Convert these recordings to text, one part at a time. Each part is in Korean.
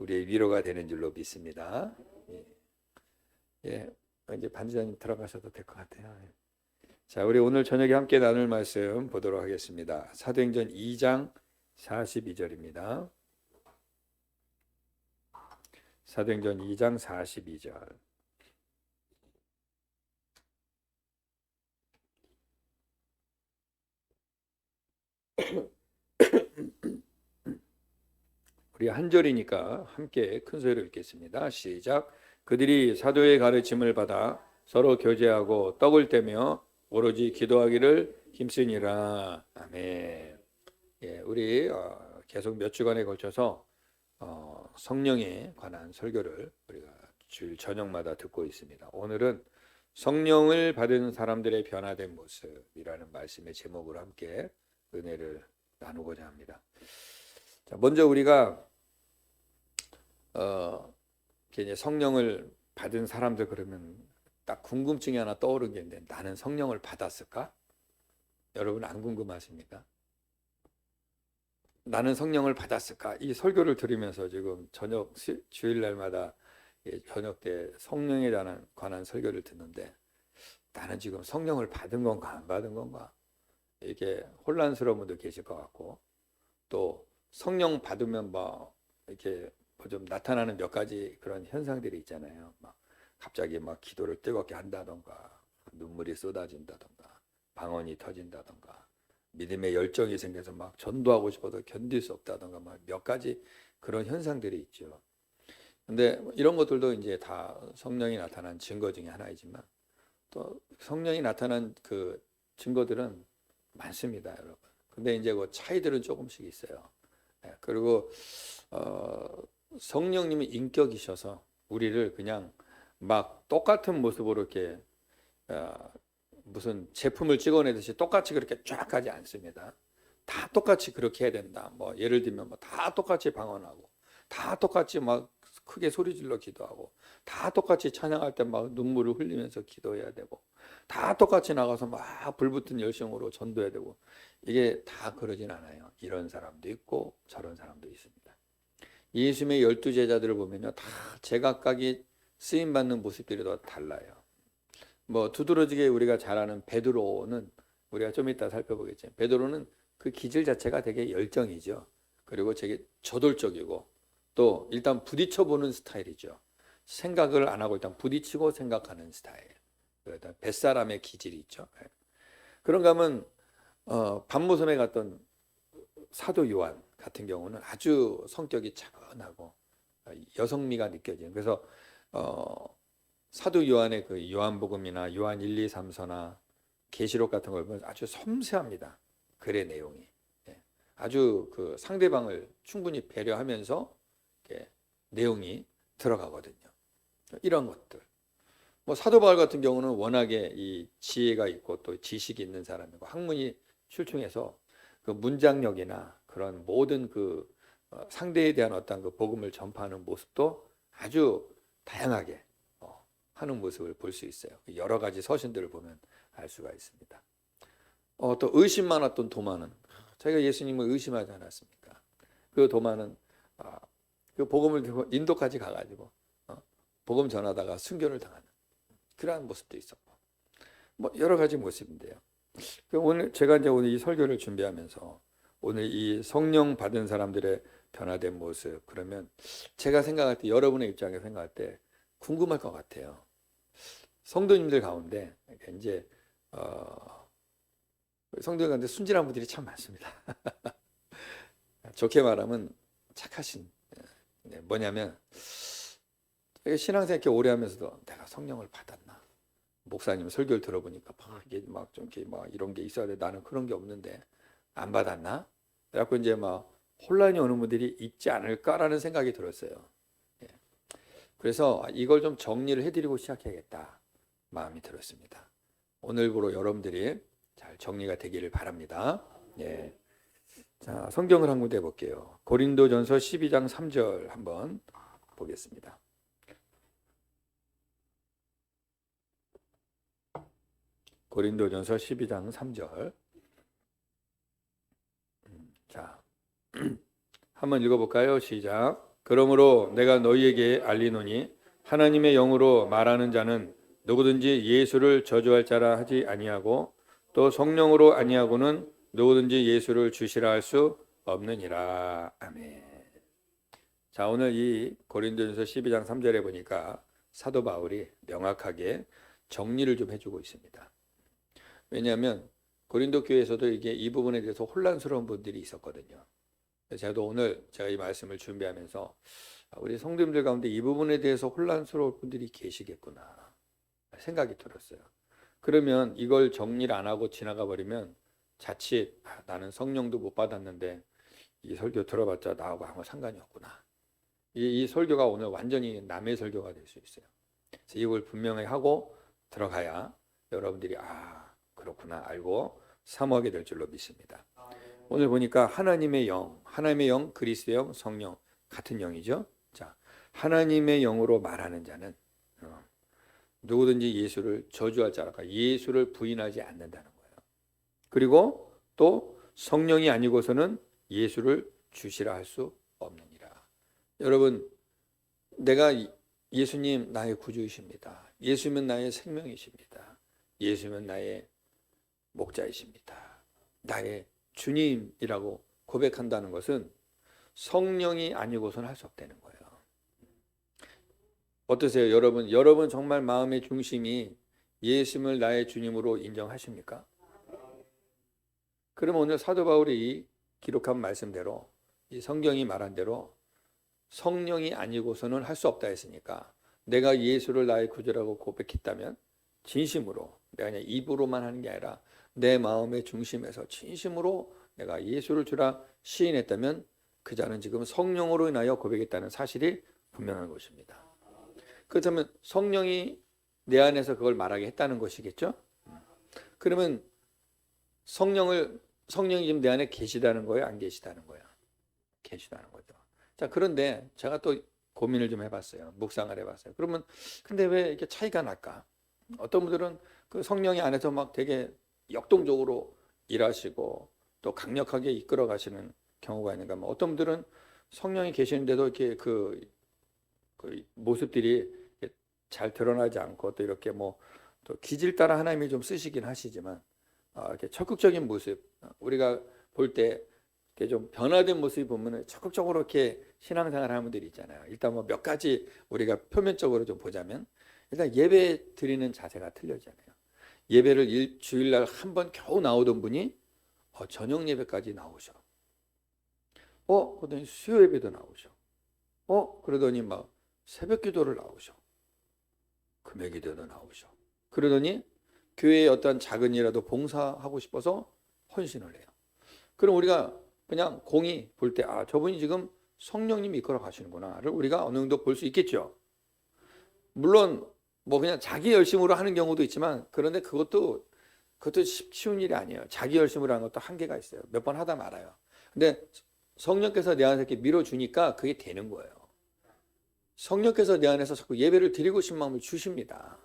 우리의 위로가 되는 줄로 믿습니다. 예, 예, 이제 반지장님 들어가셔도 될 것 같아요. 자, 우리 오늘 저녁에 함께 나눌 말씀 보도록 하겠습니다. 사도행전 2장 42절입니다. 사도행전 2장 42절. 우리 한 절이니까 함께 큰 소리로 읽겠습니다. 시작. 그들이 사도의 가르침을 받아 서로 교제하고 떡을 떼며 오로지 기도하기를 힘쓰니라. 아멘. 예, 우리 계속 몇 주간에 걸쳐서 성령에 관한 설교를 우리가 주일 저녁마다 듣고 있습니다. 오늘은 성령을 받은 사람들의 변화된 모습이라는 말씀의 제목으로 함께 은혜를 나누고자 합니다. 자, 먼저 우리가 이제 성령을 받은 사람들 그러면 딱 궁금증이 하나 떠오르는 게 있는데, 나는 성령을 받았을까? 여러분 안 궁금하십니까? 나는 성령을 받았을까? 이 설교를 들으면서 지금 저녁 주일날마다 저녁 때 성령에 관한 설교를 듣는데, 나는 지금 성령을 받은 건가 안 받은 건가? 이게 혼란스러운 분도 계실 것 같고, 또 성령 받으면 뭐 이렇게 좀 나타나는 몇 가지 그런 현상들이 있잖아요. 막 갑자기 막 기도를 뜨겁게 한다던가, 눈물이 쏟아진다던가, 방언이 터진다던가, 믿음의 열정이 생겨서 막 전도하고 싶어도 견딜 수 없다던가, 막 몇 가지 그런 현상들이 있죠. 근데 이런 것들도 이제 다 성령이 나타난 증거 중에 하나이지만, 또 성령이 나타난 그 증거들은 많습니다, 여러분. 근데 이제 그 차이들은 조금씩 있어요. 그리고 성령님이 인격이셔서 우리를 그냥 막 똑같은 모습으로 이렇게 무슨 제품을 찍어내듯이 똑같이 그렇게 쫙 하지 않습니다. 다 똑같이 그렇게 해야 된다. 뭐 예를 들면 뭐 다 똑같이 방언하고, 다 똑같이 막 크게 소리 질러 기도하고, 다 똑같이 찬양할 때 막 눈물을 흘리면서 기도해야 되고, 다 똑같이 나가서 막 불붙은 열심으로 전도해야 되고, 이게 다 그러진 않아요. 이런 사람도 있고 저런 사람도 있습니다. 예수님의 12제자들을 보면요, 다 제각각이 쓰임 받는 모습들이 더 달라요. 뭐 두드러지게 우리가 잘 아는 베드로는 우리가 좀 이따 살펴보겠지만, 베드로는 그 기질 자체가 되게 열정이죠. 그리고 되게 저돌적이고, 또 일단 부딪혀 보는 스타일이죠. 생각을 안 하고 일단 부딪히고 생각하는 스타일. 일단 뱃사람의 기질이 있죠. 그런가 하면 밤모섬에 갔던 사도 요한 같은 경우는 아주 성격이 차분하고 여성미가 느껴지는, 그래서 사도 요한의 그 요한복음이나 요한 1, 2, 3서나 계시록 같은 걸 보면 아주 섬세합니다. 글의 내용이. 아주 그 상대방을 충분히 배려하면서 내용이 들어가거든요. 이런 것들. 뭐 사도 바울 같은 경우는 워낙에 이 지혜가 있고 또 지식이 있는 사람이고 학문이 출중해서 그 문장력이나 그런 모든 그 상대에 대한 어떤 그 복음을 전파하는 모습도 아주 다양하게 하는 모습을 볼 수 있어요. 여러 가지 서신들을 보면 알 수가 있습니다. 또 의심 많았던 도마는, 자기가 예수님을 의심하지 않았습니까? 그 도마는 그 복음을 들고 인도까지 가가지고 복음 전하다가 순교를 당하는 그러한 모습도 있었고, 뭐 여러 가지 모습인데요. 오늘 제가 이제 오늘 이 설교를 준비하면서 오늘 이 성령 받은 사람들의 변화된 모습, 그러면 제가 생각할 때, 여러분의 입장에서 생각할 때 궁금할 것 같아요. 성도님들 가운데 이제 성도들 가운데 순진한 분들이 참 많습니다. 좋게 말하면 착하신, 뭐냐면 신앙생활 이렇게 오래 하면서도 내가 성령을 받았나? 목사님 설교를 들어보니까 이게 막 좀 이렇게 막 이런 게 있어야 돼. 나는 그런 게 없는데 안 받았나? 그래갖고 이제 막 혼란이 오는 분들이 있지 않을까라는 생각이 들었어요. 예. 그래서 이걸 좀 정리를 해드리고 시작해야겠다 마음이 들었습니다. 오늘부로 여러분들이 잘 정리가 되기를 바랍니다. 예. 자, 성경을 한 군데 볼게요. 고린도전서 12장 3절 한번 보겠습니다. 고린도전서 12장 3절. 자, 한번 읽어볼까요? 시작. 그러므로 내가 너희에게 알리노니 하나님의 영으로 말하는 자는 누구든지 예수를 저주할 자라 하지 아니하고 또 성령으로 아니하고는 누구든지 예수를 주시라 할 수 없느니라. 아멘. 자, 오늘 이 고린도전서 12장 3절에 보니까 사도 바울이 명확하게 정리를 좀 해주고 있습니다. 왜냐하면 고린도 교회에서도 이게 이 부분에 대해서 혼란스러운 분들이 있었거든요. 제가 오늘 제가 이 말씀을 준비하면서 우리 성도님들 가운데 이 부분에 대해서 혼란스러울 분들이 계시겠구나 생각이 들었어요. 그러면 이걸 정리를 안 하고 지나가 버리면 자칫 나는 성령도 못 받았는데 이 설교 들어봤자 나하고 아무 상관이 없구나. 이 설교가 오늘 완전히 남의 설교가 될 수 있어요. 그래서 이걸 분명히 하고 들어가야 여러분들이 그렇구나 알고 사모하게 될 줄로 믿습니다. 오늘 보니까 하나님의 영, 그리스도의 영, 성령 같은 영이죠. 자, 하나님의 영으로 말하는 자는 누구든지 예수를 저주할 자라, 예수를 부인하지 않는다는 거예요. 그리고 또 성령이 아니고서는 예수를 주시라 할 수 없느니라. 여러분, 내가 예수님 나의 구주이십니다. 예수님은 나의 생명이십니다. 예수님은 나의 목자이십니다. 나의 주님이라고 고백한다는 것은 성령이 아니고서는 할 수 없다는 거예요. 어떠세요? 여러분 정말 마음의 중심이 예수님을 나의 주님으로 인정하십니까? 그럼 오늘 사도 바울이 기록한 말씀대로 이 성경이 말한 대로 성령이 아니고서는 할 수 없다 했으니까 내가 예수를 나의 구주라고 고백했다면 진심으로 내가 그냥 입으로만 하는 게 아니라 내 마음의 중심에서 진심으로 내가 예수를 주라 시인했다면 그 자는 지금 성령으로 인하여 고백했다는 사실이 분명한 것입니다. 그렇다면 성령이 내 안에서 그걸 말하게 했다는 것이겠죠? 그러면 성령이 지금 내 안에 계시다는 거예요? 안 계시다는 거예요? 계시다는 거죠. 자, 그런데 제가 또 고민을 좀 해봤어요. 묵상을 해봤어요. 그러면 근데 왜 이렇게 차이가 날까? 어떤 분들은 그 성령이 안에서 막 되게 역동적으로 일하시고 또 강력하게 이끌어 가시는 경우가 있는가? 어떤 분들은 성령이 계시는데도 이렇게 그 모습들이 잘 드러나지 않고 또 이렇게 또 기질 따라 하나님이 좀 쓰시긴 하시지만 이렇게 적극적인 모습 우리가 볼 때 좀 변화된 모습이 보면 적극적으로 이렇게 신앙생활 하는 분들이 있잖아요. 일단 몇 가지 우리가 표면적으로 좀 보자면 일단 예배 드리는 자세가 틀려지잖아요. 예배를 주일날 한 번 겨우 나오던 분이 저녁 예배까지 나오셔. 그러더니 수요 예배도 나오셔. 그러더니 막 새벽 기도를 나오셔. 금요 기도도 나오셔. 그러더니 교회에 어떤 작은 일이라도 봉사하고 싶어서 헌신을 해요. 그럼 우리가 그냥 공이 볼 때 저분이 지금 성령님이 이끌어 가시는구나를 우리가 어느 정도 볼 수 있겠죠. 물론 그냥 자기 열심으로 하는 경우도 있지만 그런데 그것도 쉬운 일이 아니에요. 자기 열심으로 하는 것도 한계가 있어요. 몇 번 하다 말아요. 근데 성령께서 내 안에서 이렇게 밀어주니까 그게 되는 거예요. 성령께서 내 안에서 자꾸 예배를 드리고 싶은 마음을 주십니다.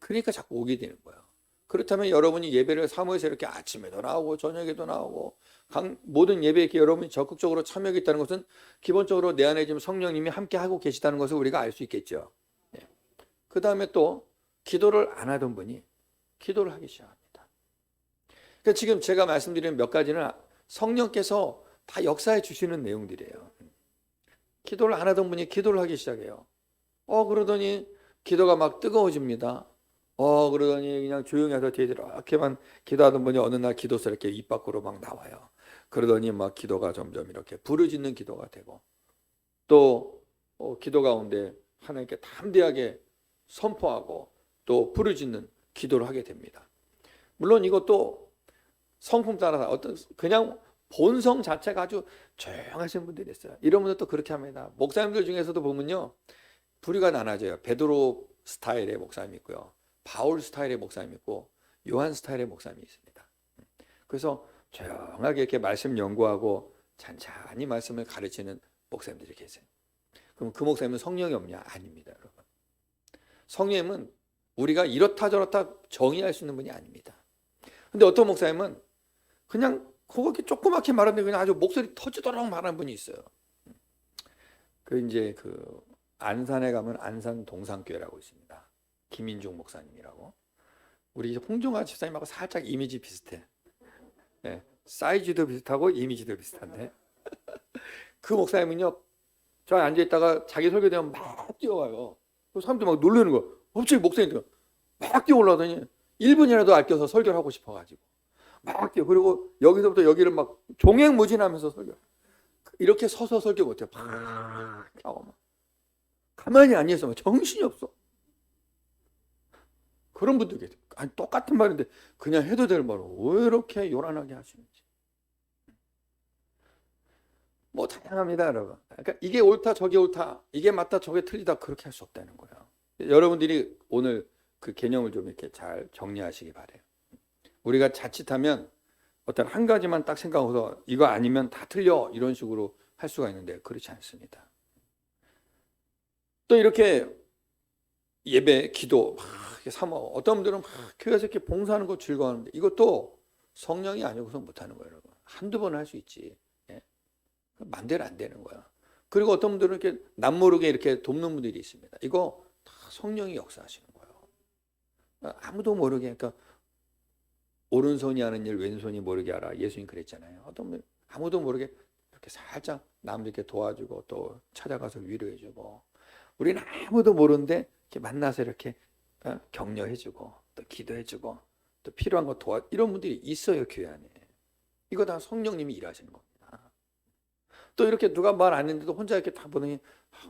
그러니까 자꾸 오게 되는 거예요. 그렇다면 여러분이 예배를 사모해서 이렇게 아침에도 나오고 저녁에도 나오고 모든 예배에 이렇게 여러분이 적극적으로 참여하겠다는 것은 기본적으로 내 안에 지금 성령님이 함께 하고 계시다는 것을 우리가 알 수 있겠죠. 그 다음에 또 기도를 안 하던 분이 기도를 하기 시작합니다. 그러니까 지금 제가 말씀드리는 몇 가지는 성령께서 다 역사해 주시는 내용들이에요. 기도를 안 하던 분이 기도를 하기 시작해요. 그러더니 기도가 막 뜨거워집니다. 그러더니 그냥 조용히 해서 뒤에 이렇게만 기도하던 분이 어느 날 기도서 이렇게 입 밖으로 막 나와요. 그러더니 막 기도가 점점 이렇게 부르짖는 기도가 되고 또 기도 가운데 하나님께 담대하게 선포하고 또 부르짖는 기도를 하게 됩니다. 물론 이것도 성품 따라서 어떤 그냥 본성 자체가 아주 조용하신 분들이 있어요. 이런 분들 또 그렇게 합니다. 목사님들 중에서도 보면요, 부류가 나눠져요. 베드로 스타일의 목사님이 있고요, 바울 스타일의 목사님이 있고, 요한 스타일의 목사님이 있습니다. 그래서 조용하게 이렇게 말씀 연구하고 찬찬히 말씀을 가르치는 목사님들이 계세요. 그럼 그 목사님은 성령이 없냐? 아닙니다, 여러분. 성령님은 우리가 이렇다 저렇다 정의할 수 있는 분이 아닙니다. 근데 어떤 목사님은 그냥 그렇게 조그맣게 말하는데 그냥 아주 목소리 터지도록 말하는 분이 있어요. 이제 그 안산에 가면 안산 동산교회라고 있습니다. 김인중 목사님이라고. 우리 홍종화 집사님하고 살짝 이미지 비슷해. 예, 사이즈도 비슷하고 이미지도 비슷한데 그 목사님은요, 저 앉아 있다가 자기 설교되면 막 뛰어와요. 그 사람들 막 놀라는 거야. 갑자기 목사님들 막 뛰어 올라오더니 1분이라도 아껴서 설교를 하고 싶어가지고 막 뛰어. 그리고 여기서부터 여기를 막 종횡무진하면서 설교. 이렇게 서서 설교 못해요. 막 하고 막 가만히 앉아 있으면 정신이 없어. 그런 분들 계세요. 아니, 똑같은 말인데 그냥 해도 될 말을 왜 이렇게 요란하게 하시는지. 뭐 다양합니다, 여러분. 그러니까 이게 옳다, 저게 옳다, 이게 맞다, 저게 틀리다, 그렇게 할 수 없다는 거예요. 여러분들이 오늘 그 개념을 좀 이렇게 잘 정리하시기 바래요. 우리가 자칫하면 어떤 한 가지만 딱 생각해서 이거 아니면 다 틀려, 이런 식으로 할 수가 있는데 그렇지 않습니다. 또 이렇게 예배, 기도 막 삼어, 어떤 분들은 막 교회에서 이렇게 봉사하는 거 즐거워하는데 이것도 성령이 아니고서 못하는 거예요, 여러분. 한두 번 할 수 있지. 예? 맘대로 안 되는 거야. 그리고 어떤 분들은 이렇게 남모르게 이렇게 돕는 분들이 있습니다. 이거 다 성령이 역사하시는 거예요. 아무도 모르게, 그러니까 오른손이 하는 일 왼손이 모르게 하라. 예수님 그랬잖아요. 어떤 분 아무도 모르게 이렇게 살짝 남들 이렇게 도와주고 또 찾아가서 위로해주고, 우리는 아무도 모르는데 이렇게 만나서 이렇게 격려해주고 또 기도해주고 또 필요한 거 이런 분들이 있어요, 교회 안에. 이거 다 성령님이 일하시는 겁니다. 또 이렇게 누가 말 안 했는데도 혼자 이렇게 다 보더니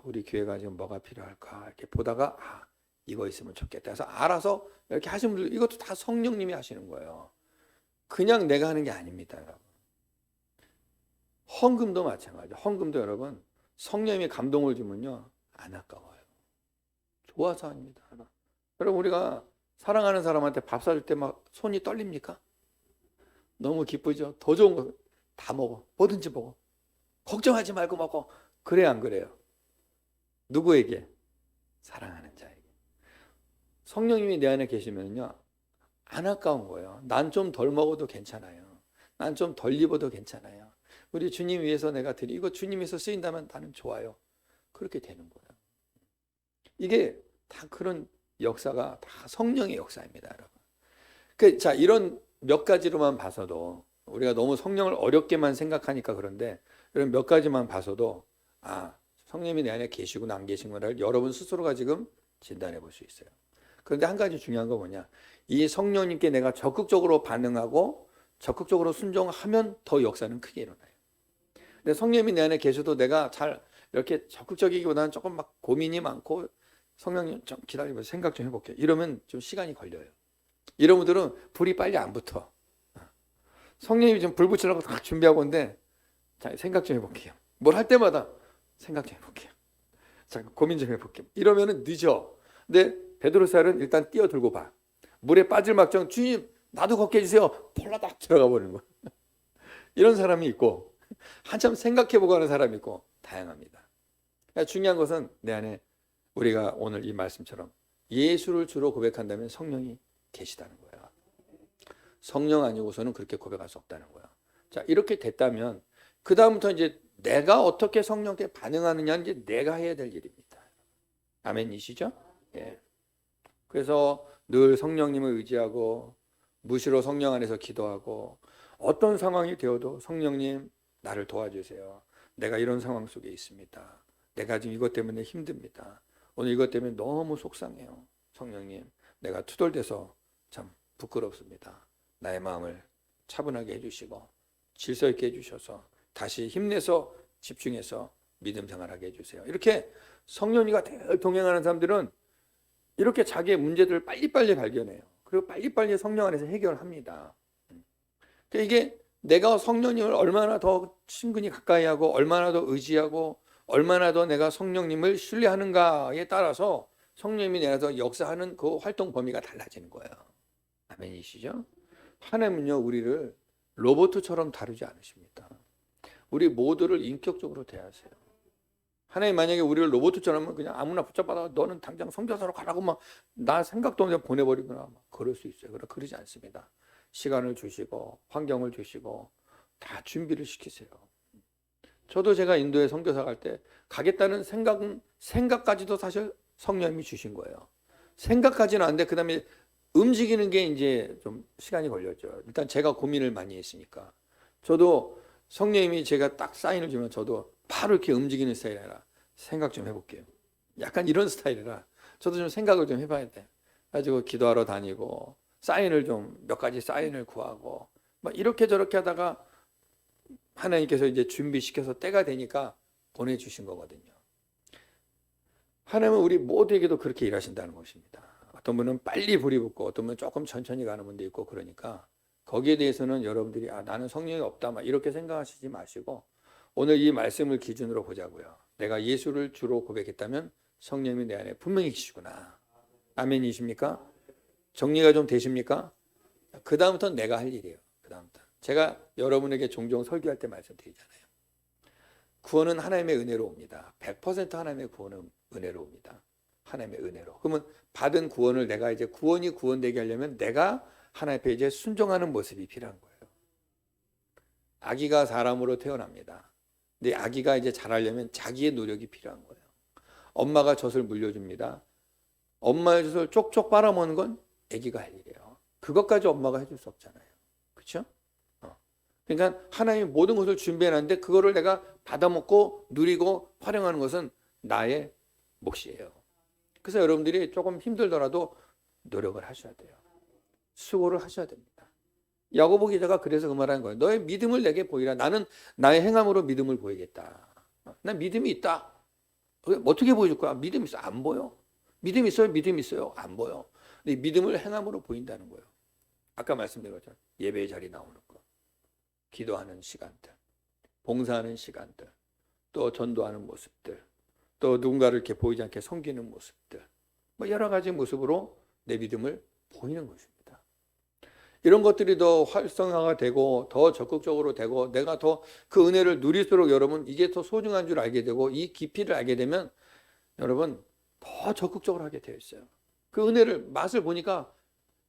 우리 교회가 지금 뭐가 필요할까 이렇게 보다가 이거 있으면 좋겠다 해서 알아서 이렇게 하시는 분들, 이것도 다 성령님이 하시는 거예요. 그냥 내가 하는 게 아닙니다, 여러분. 헌금도 마찬가지죠. 헌금도 여러분 성령님이 감동을 주면요 안 아까워요. 좋아서 합니다. 여러분, 우리가 사랑하는 사람한테 밥 사줄 때 막 손이 떨립니까? 너무 기쁘죠. 더 좋은 거 다 먹어. 뭐든지 먹어. 걱정하지 말고 먹어. 그래 안 그래요? 누구에게? 사랑하는 자에게. 성령님이 내 안에 계시면요 안 아까운 거예요. 난 좀 덜 먹어도 괜찮아요. 난 좀 덜 입어도 괜찮아요. 우리 주님 위해서 내가 이거 주님 위해서 쓰인다면 나는 좋아요. 그렇게 되는 거예요. 이게 다 그런 역사가 다 성령의 역사입니다, 여러분. 자, 이런 몇 가지로만 봐서도 우리가 너무 성령을 어렵게만 생각하니까 그런데 이런 몇 가지만 봐서도 성령님이 내 안에 계시구나 안 계시구나를 여러분 스스로가 지금 진단해 볼 수 있어요. 그런데 한 가지 중요한 거 뭐냐, 이 성령님께 내가 적극적으로 반응하고 적극적으로 순종하면 더 역사는 크게 일어나요. 근데 성령님이 내 안에 계셔도 내가 잘 이렇게 적극적이기보다는 조금 막 고민이 많고 성령님 좀 기다리면서 생각 좀 해볼게요, 이러면 좀 시간이 걸려요. 이런 분들은 불이 빨리 안 붙어. 성령님이 좀 불 붙이려고 딱 준비하고 있는데 자, 생각 좀 해볼게요. 뭘 할 때마다 생각 좀 해볼게요. 잠깐 고민 좀 해볼게요. 이러면은 늦어. 근데 베드로살은 일단 뛰어들고 봐. 물에 빠질 막정 주님 나도 걷게 해주세요. 폴라닥 들어가 버리는 거야. 이런 사람이 있고 한참 생각해보고 하는 사람이 있고 다양합니다. 그러니까 중요한 것은 내 안에 우리가 오늘 이 말씀처럼 예수를 주로 고백한다면 성령이 계시다는 거야. 성령 아니고서는 그렇게 고백할 수 없다는 거야. 자, 이렇게 됐다면 그 다음부터 이제 내가 어떻게 성령께 반응하느냐는 이제 내가 해야 될 일입니다. 아멘이시죠? 예. 그래서 늘 성령님을 의지하고 무시로 성령 안에서 기도하고 어떤 상황이 되어도 성령님 나를 도와주세요. 내가 이런 상황 속에 있습니다. 내가 지금 이것 때문에 힘듭니다. 오늘 이것 때문에 너무 속상해요. 성령님, 내가 투덜대서 참 부끄럽습니다. 나의 마음을 차분하게 해주시고 질서 있게 해주셔서 다시 힘내서 집중해서 믿음 생활하게 해주세요. 이렇게 성령님과 늘 동행하는 사람들은 이렇게 자기의 문제들을 빨리빨리 발견해요. 그리고 빨리빨리 성령 안에서 해결합니다. 그러니까 이게 내가 성령님을 얼마나 더 친근히 가까이 하고 얼마나 더 의지하고 얼마나 더 내가 성령님을 신뢰하는가에 따라서 성령님이 내 안에서 역사하는 그 활동 범위가 달라지는 거예요. 아멘이시죠? 하나님은요 우리를 로봇처럼 다루지 않으십니다. 우리 모두를 인격적으로 대하세요. 하나님 만약에 우리를 로봇처럼 그냥 아무나 붙잡아서 너는 당장 선교사로 가라고 막 나 생각도 없이 보내버리거나 막 그럴 수 있어요. 그러지 않습니다. 시간을 주시고 환경을 주시고 다 준비를 시키세요. 저도 제가 인도에 선교사 갈 때 가겠다는 생각까지도 사실 성령님이 주신 거예요. 생각까지는 안 돼. 그다음에 움직이는 게 이제 좀 시간이 걸렸죠. 일단 제가 고민을 많이 했으니까. 저도 성령님이 제가 딱 사인을 주면 저도 바로 이렇게 움직이는 스타일이라 생각 좀 해볼게요. 약간 이런 스타일이라 저도 좀 생각을 좀 해봐야 돼. 가지고 기도하러 다니고 사인을 좀 몇 가지 사인을 구하고 막 이렇게 저렇게 하다가 하나님께서 이제 준비시켜서 때가 되니까 보내주신 거거든요. 하나님은 우리 모두에게도 그렇게 일하신다는 것입니다. 어떤 분은 빨리 불이 붙고 어떤 분은 조금 천천히 가는 분도 있고 그러니까 거기에 대해서는 여러분들이 나는 성령이 없다 막 이렇게 생각하시지 마시고 오늘 이 말씀을 기준으로 보자고요. 내가 예수를 주로 고백했다면 성령님이 내 안에 분명히 계시구나. 아멘이십니까? 정리가 좀 되십니까? 그 다음부터는 내가 할 일이에요. 그 다음부터 제가 여러분에게 종종 설교할 때 말씀드리잖아요. 구원은 하나님의 은혜로 옵니다. 100% 하나님의 구원은 은혜로 옵니다. 하나님의 은혜로. 그러면 받은 구원을 내가 이제 구원이 구원되게 하려면 내가 하나님 앞에 이제 순종하는 모습이 필요한 거예요. 아기가 사람으로 태어납니다. 근데 아기가 이제 자라려면 자기의 노력이 필요한 거예요. 엄마가 젖을 물려줍니다. 엄마의 젖을 쪽쪽 빨아먹는 건 아기가 할 일이에요. 그것까지 엄마가 해줄 수 없잖아요. 그렇죠? 그러니까 하나님이 모든 것을 준비해놨는데 그거를 내가 받아먹고 누리고 활용하는 것은 나의 몫이에요. 그래서 여러분들이 조금 힘들더라도 노력을 하셔야 돼요. 수고를 하셔야 됩니다. 야고보 기자가 그래서 그 말하는 거예요. 너의 믿음을 내게 보이라. 나는 나의 행함으로 믿음을 보이겠다. 난 믿음이 있다. 어떻게 보여줄 거야? 믿음이 있어? 안 보여. 믿음 있어요? 믿음 있어요? 안 보여. 근데 믿음을 행함으로 보인다는 거예요. 아까 말씀드린 것처럼 예배의 자리 나오는 거, 기도하는 시간들, 봉사하는 시간들, 또 전도하는 모습들, 또 누군가를 이렇게 보이지 않게 섬기는 모습들, 뭐 여러 가지 모습으로 내 믿음을 보이는 것입니다. 이런 것들이 더 활성화가 되고 더 적극적으로 되고 내가 더 그 은혜를 누릴수록 여러분 이게 더 소중한 줄 알게 되고 이 깊이를 알게 되면 여러분 더 적극적으로 하게 되어 있어요. 그 은혜를 맛을 보니까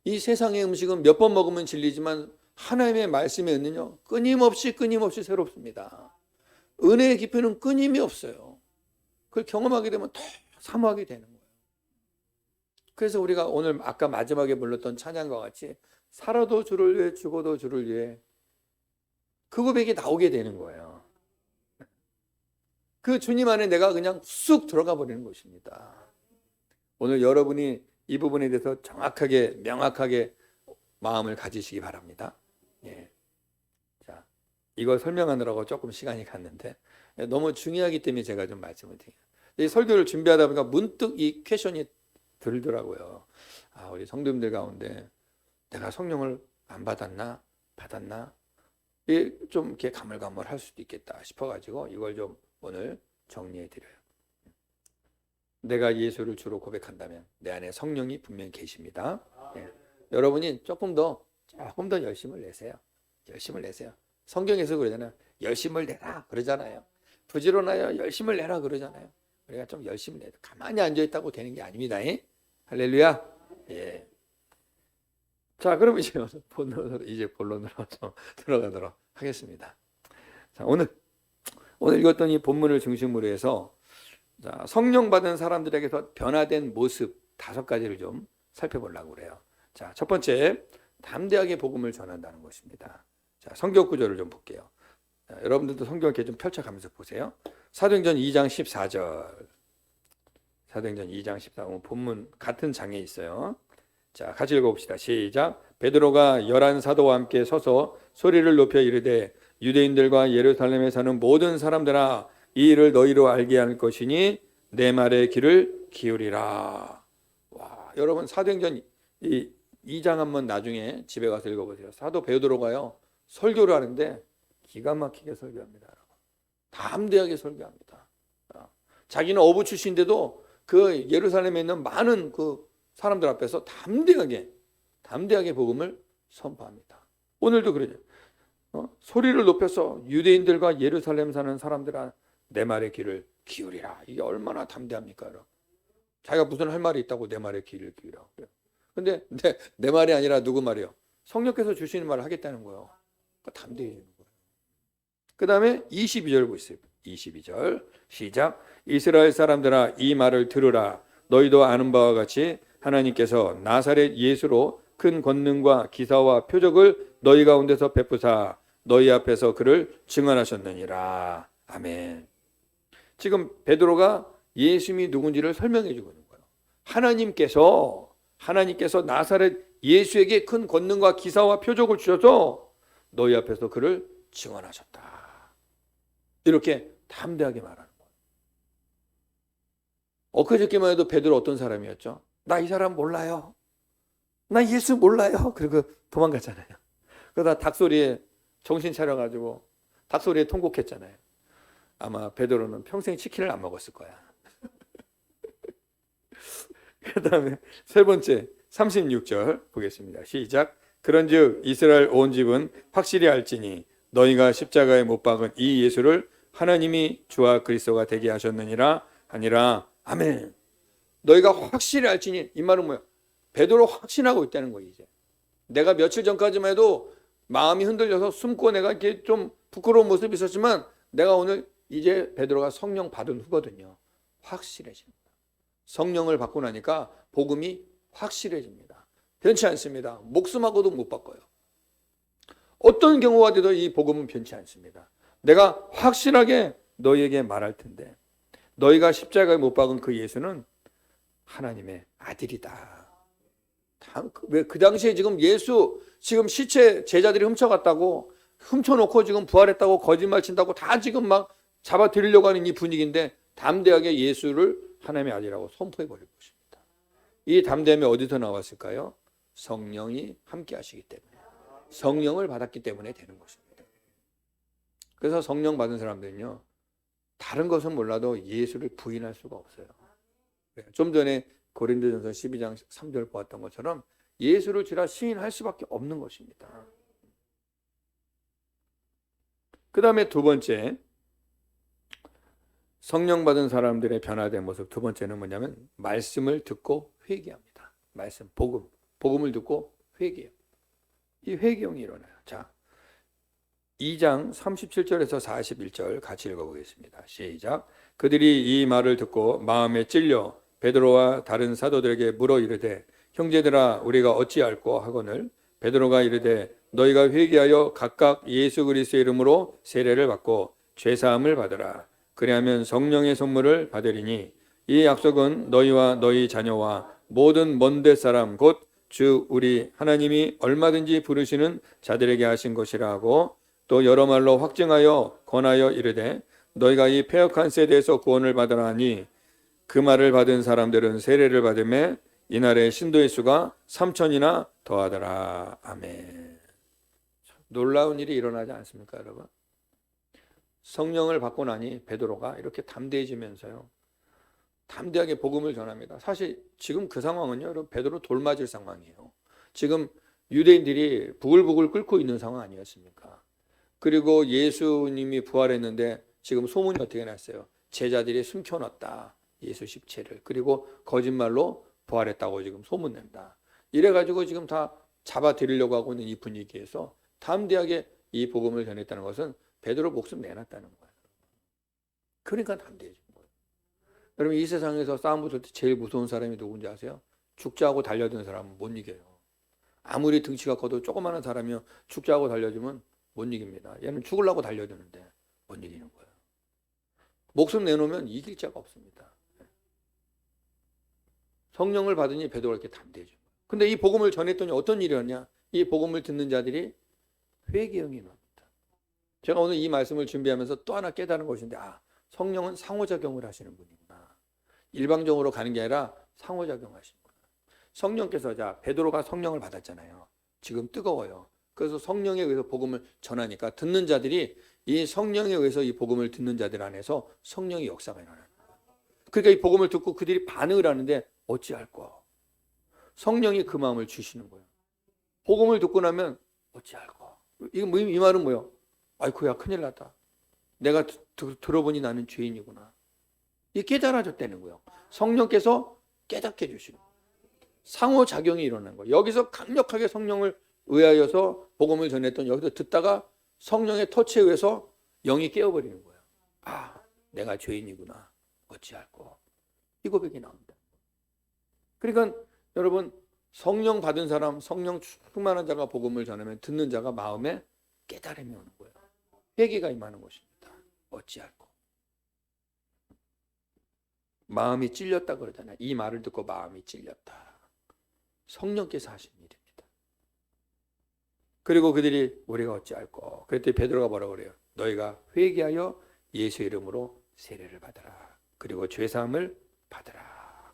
이 세상의 음식은 몇 번 먹으면 질리지만 하나님의 말씀의 은혜는요 끊임없이 새롭습니다. 은혜의 깊이는 끊임이 없어요. 그걸 경험하게 되면 더 사모하게 되는 거예요. 그래서 우리가 오늘 아까 마지막에 불렀던 찬양과 같이 살아도 주를 위해 죽어도 주를 위해 그 고백이 나오게 되는 거예요. 그 주님 안에 내가 그냥 쑥 들어가 버리는 것입니다. 오늘 여러분이 이 부분에 대해서 정확하게 명확하게 마음을 가지시기 바랍니다. 예. 자, 이걸 설명하느라고 조금 시간이 갔는데 너무 중요하기 때문에 제가 좀 말씀을 드려요. 이 설교를 준비하다 보니까 문득 이 퀘션이 들더라고요. 우리 성도님들 가운데 내가 성령을 안 받았나? 받았나? 좀 이렇게 가물가물할 수도 있겠다 싶어가지고 이걸 좀 오늘 정리해 드려요. 내가 예수를 주로 고백한다면 내 안에 성령이 분명히 계십니다. 예. 여러분이 조금 더 열심을 내세요. 열심을 내세요. 성경에서 그러잖아요. 열심을 내라 그러잖아요. 부지런하여 열심을 내라 그러잖아요. 우리가 좀 열심을 내라. 가만히 앉아 있다고 되는 게 아닙니다. 예? 할렐루야. 예. 자, 그럼 이제 본론으로 좀 들어가도록 하겠습니다. 자, 오늘 읽었던 이 본문을 중심으로 해서 자, 성령 받은 사람들에게서 변화된 모습 5가지를 좀 살펴보려고 그래요. 자, 첫 번째, 담대하게 복음을 전한다는 것입니다. 자, 성경 구절을 좀 볼게요. 자, 여러분들도 성경 이렇게 좀 펼쳐가면서 보세요. 사도행전 2장 14절. 사도행전 2장 14절 본문 같은 장에 있어요. 자, 같이 읽어봅시다. 시작. 베드로가 11 사도와 함께 서서 소리를 높여 이르되 유대인들과 예루살렘에 사는 모든 사람들아 이 일을 너희로 알게 할 것이니 내 말에 귀를 기울이라. 와, 여러분 사도행전 2장 한번 나중에 집에 가서 읽어보세요. 사도 베드로가요 설교를 하는데 기가 막히게 설교합니다. 담대하게 설교합니다. 자기는 어부 출신인데도 그 예루살렘에 있는 많은 그 사람들 앞에서 담대하게 복음을 선포합니다. 오늘도 그러죠. 소리를 높여서 유대인들과 예루살렘 사는 사람들아 내 말에 귀를 기울이라. 이게 얼마나 담대합니까? 여러분? 자기가 무슨 할 말이 있다고 내 말에 귀를 기울이라고 그래요. 근데 내 말이 아니라 누구 말이요? 성령께서 주시는 말을 하겠다는 거예요. 그러니까 담대해지는 거예요. 그 다음에 22절 보세요. 22절 시작. 이스라엘 사람들아 이 말을 들으라. 너희도 아는 바와 같이 하나님께서 나사렛 예수로 큰 권능과 기사와 표적을 너희 가운데서 베푸사 너희 앞에서 그를 증언하셨느니라. 아멘. 지금 베드로가 예수님이 누군지를 설명해 주고 있는 거예요. 하나님께서 나사렛 예수에게 큰 권능과 기사와 표적을 주셔서 너희 앞에서 그를 증언하셨다. 이렇게 담대하게 말하는 거예요. 엊그저께만 해도 베드로 어떤 사람이었죠? 나 이 사람 몰라요. 나 예수 몰라요. 그리고 도망갔잖아요. 그러다 닭소리에 정신 차려가지고 닭소리에 통곡했잖아요. 아마 베드로는 평생 치킨을 안 먹었을 거야. 그 다음에 세 번째 36절 보겠습니다. 시작. 그런즉 이스라엘 온 집은 확실히 알지니 너희가 십자가에 못 박은 이 예수를 하나님이 주와 그리스도가 되게 하셨느니라 하니라. 아멘. 너희가 확실히 알지니, 이 말은 뭐야? 베드로 확신하고 있다는 거예요. 이제 내가 며칠 전까지만 해도 마음이 흔들려서 숨고 내가 이렇게 좀 부끄러운 모습이 있었지만 내가 오늘 이제 베드로가 성령 받은 후거든요. 확실해집니다. 성령을 받고 나니까 복음이 확실해집니다. 변치 않습니다. 목숨하고도 못 바꿔요. 어떤 경우가 돼도 이 복음은 변치 않습니다. 내가 확실하게 너희에게 말할 텐데 너희가 십자가에 못 박은 그 예수는 하나님의 아들이다. 왜 그 당시에 지금 예수 지금 시체 제자들이 훔쳐갔다고 훔쳐놓고 지금 부활했다고 거짓말 친다고 다 지금 막 잡아들이려고 하는 이 분위기인데 담대하게 예수를 하나님의 아들이라고 선포해 버릴 것입니다. 이 담대함이 어디서 나왔을까요? 성령이 함께 하시기 때문에, 성령을 받았기 때문에 되는 것입니다. 그래서 성령 받은 사람들은요, 다른 것은 몰라도 예수를 부인할 수가 없어요. 좀 전에 고린도전서 12장 3절 보았던 것처럼 예수를 주라 시인할 수밖에 없는 것입니다. 그 다음에 두 번째, 성령 받은 사람들의 변화된 모습 두 번째는 뭐냐면 말씀을 듣고 회개합니다. 말씀, 복음을 듣고 회개해요. 이 회개형이 일어나요. 자, 2장 37절에서 41절 같이 읽어보겠습니다. 시작. 그들이 이 말을 듣고 마음에 찔려 베드로와 다른 사도들에게 물어 이르되 형제들아 우리가 어찌할꼬 하거늘 베드로가 이르되 너희가 회개하여 각각 예수 그리스도의 이름으로 세례를 받고 죄사함을 받으라. 그리하면 성령의 선물을 받으리니 이 약속은 너희와 너희 자녀와 모든 먼데 사람 곧 주 우리 하나님이 얼마든지 부르시는 자들에게 하신 것이라 하고 또 여러 말로 확증하여 권하여 이르되 너희가 이 패역한 세대에서 구원을 받으라 하니 그 말을 받은 사람들은 세례를 받음에 이날의 신도의 수가 3,000이나 더하더라. 아멘. 놀라운 일이 일어나지 않습니까, 여러분? 성령을 받고 나니 베드로가 이렇게 담대해지면서요, 담대하게 복음을 전합니다. 사실 지금 그 상황은요, 여러분, 베드로 돌 맞을 상황이에요. 지금 유대인들이 부글부글 끓고 있는 상황 아니었습니까? 그리고 예수님이 부활했는데 지금 소문이 어떻게 났어요? 제자들이 숨겨놨다, 예수 십체를. 그리고 거짓말로 부활했다고 지금 소문낸다. 이래가지고 지금 다 잡아들이려고 하고 있는 이 분위기에서 담대하게 이 복음을 전했다는 것은 베드로 목숨 내놨다는 거예요. 그러니까 담대해진 거예요. 여러분, 이 세상에서 싸움 붙을 때 제일 무서운 사람이 누군지 아세요? 죽자고 달려드는 사람은 못 이겨요. 아무리 등치가 커도 조그마한 사람이요, 죽자고 달려주면 못 이깁니다. 얘는 죽으려고 달려드는데 못 이기는 거예요. 목숨 내놓으면 이길 자가 없습니다. 성령을 받으니 베드로가 이렇게 담대해진 거예요. 근데 이 복음을 전했더니 어떤 일이었냐? 이 복음을 듣는 자들이 회개형이 일어납니다. 제가 오늘 이 말씀을 준비하면서 또 하나 깨달은 것인데, 성령은 상호작용을 하시는 분이구나. 일방적으로 가는 게 아니라 상호작용 하시는구나. 성령께서, 자, 베드로가 성령을 받았잖아요. 지금 뜨거워요. 그래서 성령에 의해서 복음을 전하니까 듣는 자들이 이 성령에 의해서 이 복음을 듣는 자들 안에서 성령의 역사가 일어나는 거예요. 그러니까 이 복음을 듣고 그들이 반응을 하는데 어찌할꼬? 성령이 그 마음을 주시는 거예요. 복음을 듣고 나면 어찌할꼬? 이 말은 뭐예요? 아이고야, 큰일 났다. 내가 들어보니 나는 죄인이구나. 이 깨달아졌다는 거예요. 성령께서 깨닫게 해주시는 거예요. 상호작용이 일어나는 거예요. 여기서 강력하게 성령을 의하여서 복음을 전했던, 여기서 듣다가 성령의 터치에 의해서 영이 깨어버리는 거예요. 아, 내가 죄인이구나. 어찌할꼬. 이 고백이 나옵니다. 그러니까 여러분, 성령 받은 사람, 성령 충만한 자가 복음을 전하면 듣는 자가 마음에 깨달음이 오는 거예요. 회개가 임하는 것입니다. 어찌할꼬. 마음이 찔렸다 그러잖아요. 이 말을 듣고 마음이 찔렸다. 성령께서 하신 일입니다. 그리고 그들이 우리가 어찌할꼬. 그랬더니 베드로가 뭐라고 그래요? 너희가 회개하여 예수 이름으로 세례를 받아라. 그리고 죄사함을 받으라.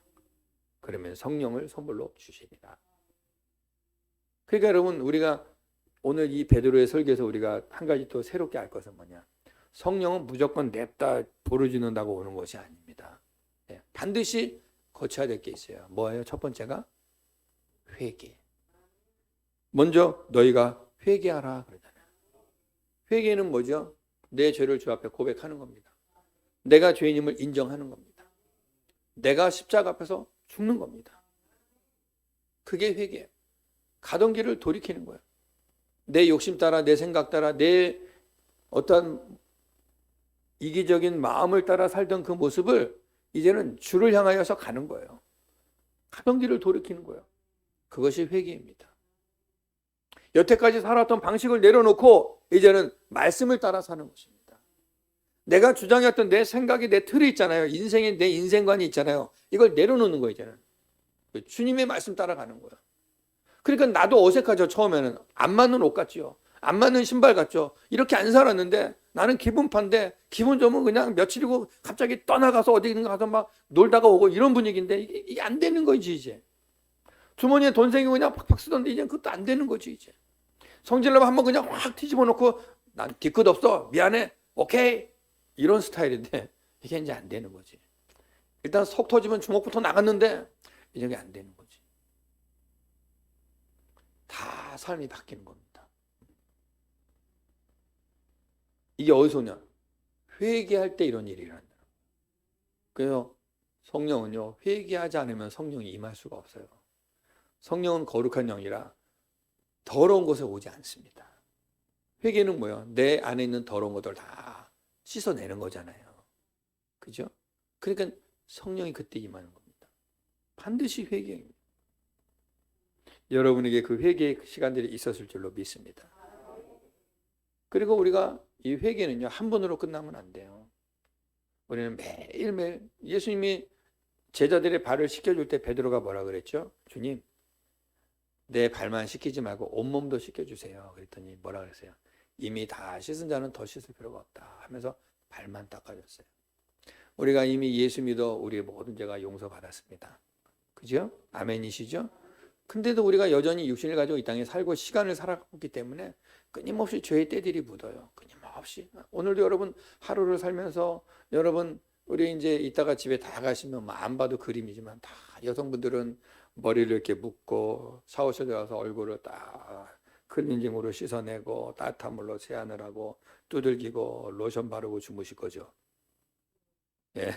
그러면 성령을 선물로 주시리라. 그러니까 여러분, 우리가 오늘 이 베드로의 설교에서 우리가 한 가지 또 새롭게 알 것은 뭐냐? 성령은 무조건 냅다 부르짖는다고 오는 것이 아닙니다. 반드시 거쳐야 될 게 있어요. 뭐예요? 첫 번째가 회개. 먼저 너희가 회개하라 그러잖아요. 회개는 뭐죠? 내 죄를 주 앞에 고백하는 겁니다. 내가 죄인임을 인정하는 겁니다. 내가 십자가 앞에서 죽는 겁니다. 그게 회개예요. 가던 길을 돌이키는 거예요. 내 욕심 따라, 내 생각 따라, 내 어떤 이기적인 마음을 따라 살던 그 모습을 이제는 주를 향하여서 가는 거예요. 가던 길을 돌이키는 거예요. 그것이 회개입니다. 여태까지 살았던 방식을 내려놓고 이제는 말씀을 따라 사는 것입니다. 내가 주장했던 내 생각이, 내 틀이 있잖아요. 인생에 내 인생관이 있잖아요. 이걸 내려놓는 거예요, 이제는. 주님의 말씀 따라가는 거예요. 그러니까 나도 어색하죠. 처음에는 안 맞는 옷 같지요. 안 맞는 신발 같죠. 이렇게 안 살았는데 나는 기분파인데 기분 좋으면 그냥 며칠이고 갑자기 떠나가서 어디든가 가서 막 놀다가 오고 이런 분위기인데 이게 안 되는 거지 이제. 주머니에 돈 생기고 그냥 팍팍 쓰던데 이제 그것도 안 되는 거지 이제. 성질나면 한번 그냥 확 뒤집어 놓고 난 뒤끝 없어 미안해 오케이 이런 스타일인데 이게 이제 안 되는 거지. 일단 속 터지면 주먹부터 나갔는데 이제 그게 안 되는 거지. 다 삶이 바뀌는 겁니다. 이게 어디서 오냐? 회개할 때 이런 일이 일어난다. 그래서 성령은요, 회개하지 않으면 성령이 임할 수가 없어요. 성령은 거룩한 영이라 더러운 곳에 오지 않습니다. 회개는 뭐예요? 내 안에 있는 더러운 것들 다 씻어내는 거잖아요. 그죠? 그러니까 성령이 그때 임하는 겁니다. 반드시 회개입니다. 여러분에게 그 회개의 시간들이 있었을 줄로 믿습니다. 그리고 우리가 이 회개는요, 한 번으로 끝나면 안 돼요. 우리는 매일매일 예수님이 제자들의 발을 씻겨줄 때 베드로가 뭐라 그랬죠? 주님, 내 발만 씻기지 말고 온몸도 씻겨주세요. 그랬더니 뭐라 그랬어요? 이미 다 씻은 자는 더 씻을 필요가 없다 하면서 발만 닦아줬어요. 우리가 이미 예수 믿어 우리의 모든 죄가 용서받았습니다. 그죠? 아멘이시죠? 근데도 우리가 여전히 육신을 가지고 이 땅에 살고 시간을 살아가기 때문에 끊임없이 죄의 때들이 묻어요. 끊임없이. 오늘도 여러분 하루를 살면서 여러분 우리 이제 이따가 집에 다 가시면 안 봐도 그림이지만 다 여성분들은 머리를 이렇게 묶고 샤워실에 가서 얼굴을 딱 클렌징으로 씻어내고 따뜻한 물로 세안을 하고 두들기고 로션 바르고 주무실 거죠. 예.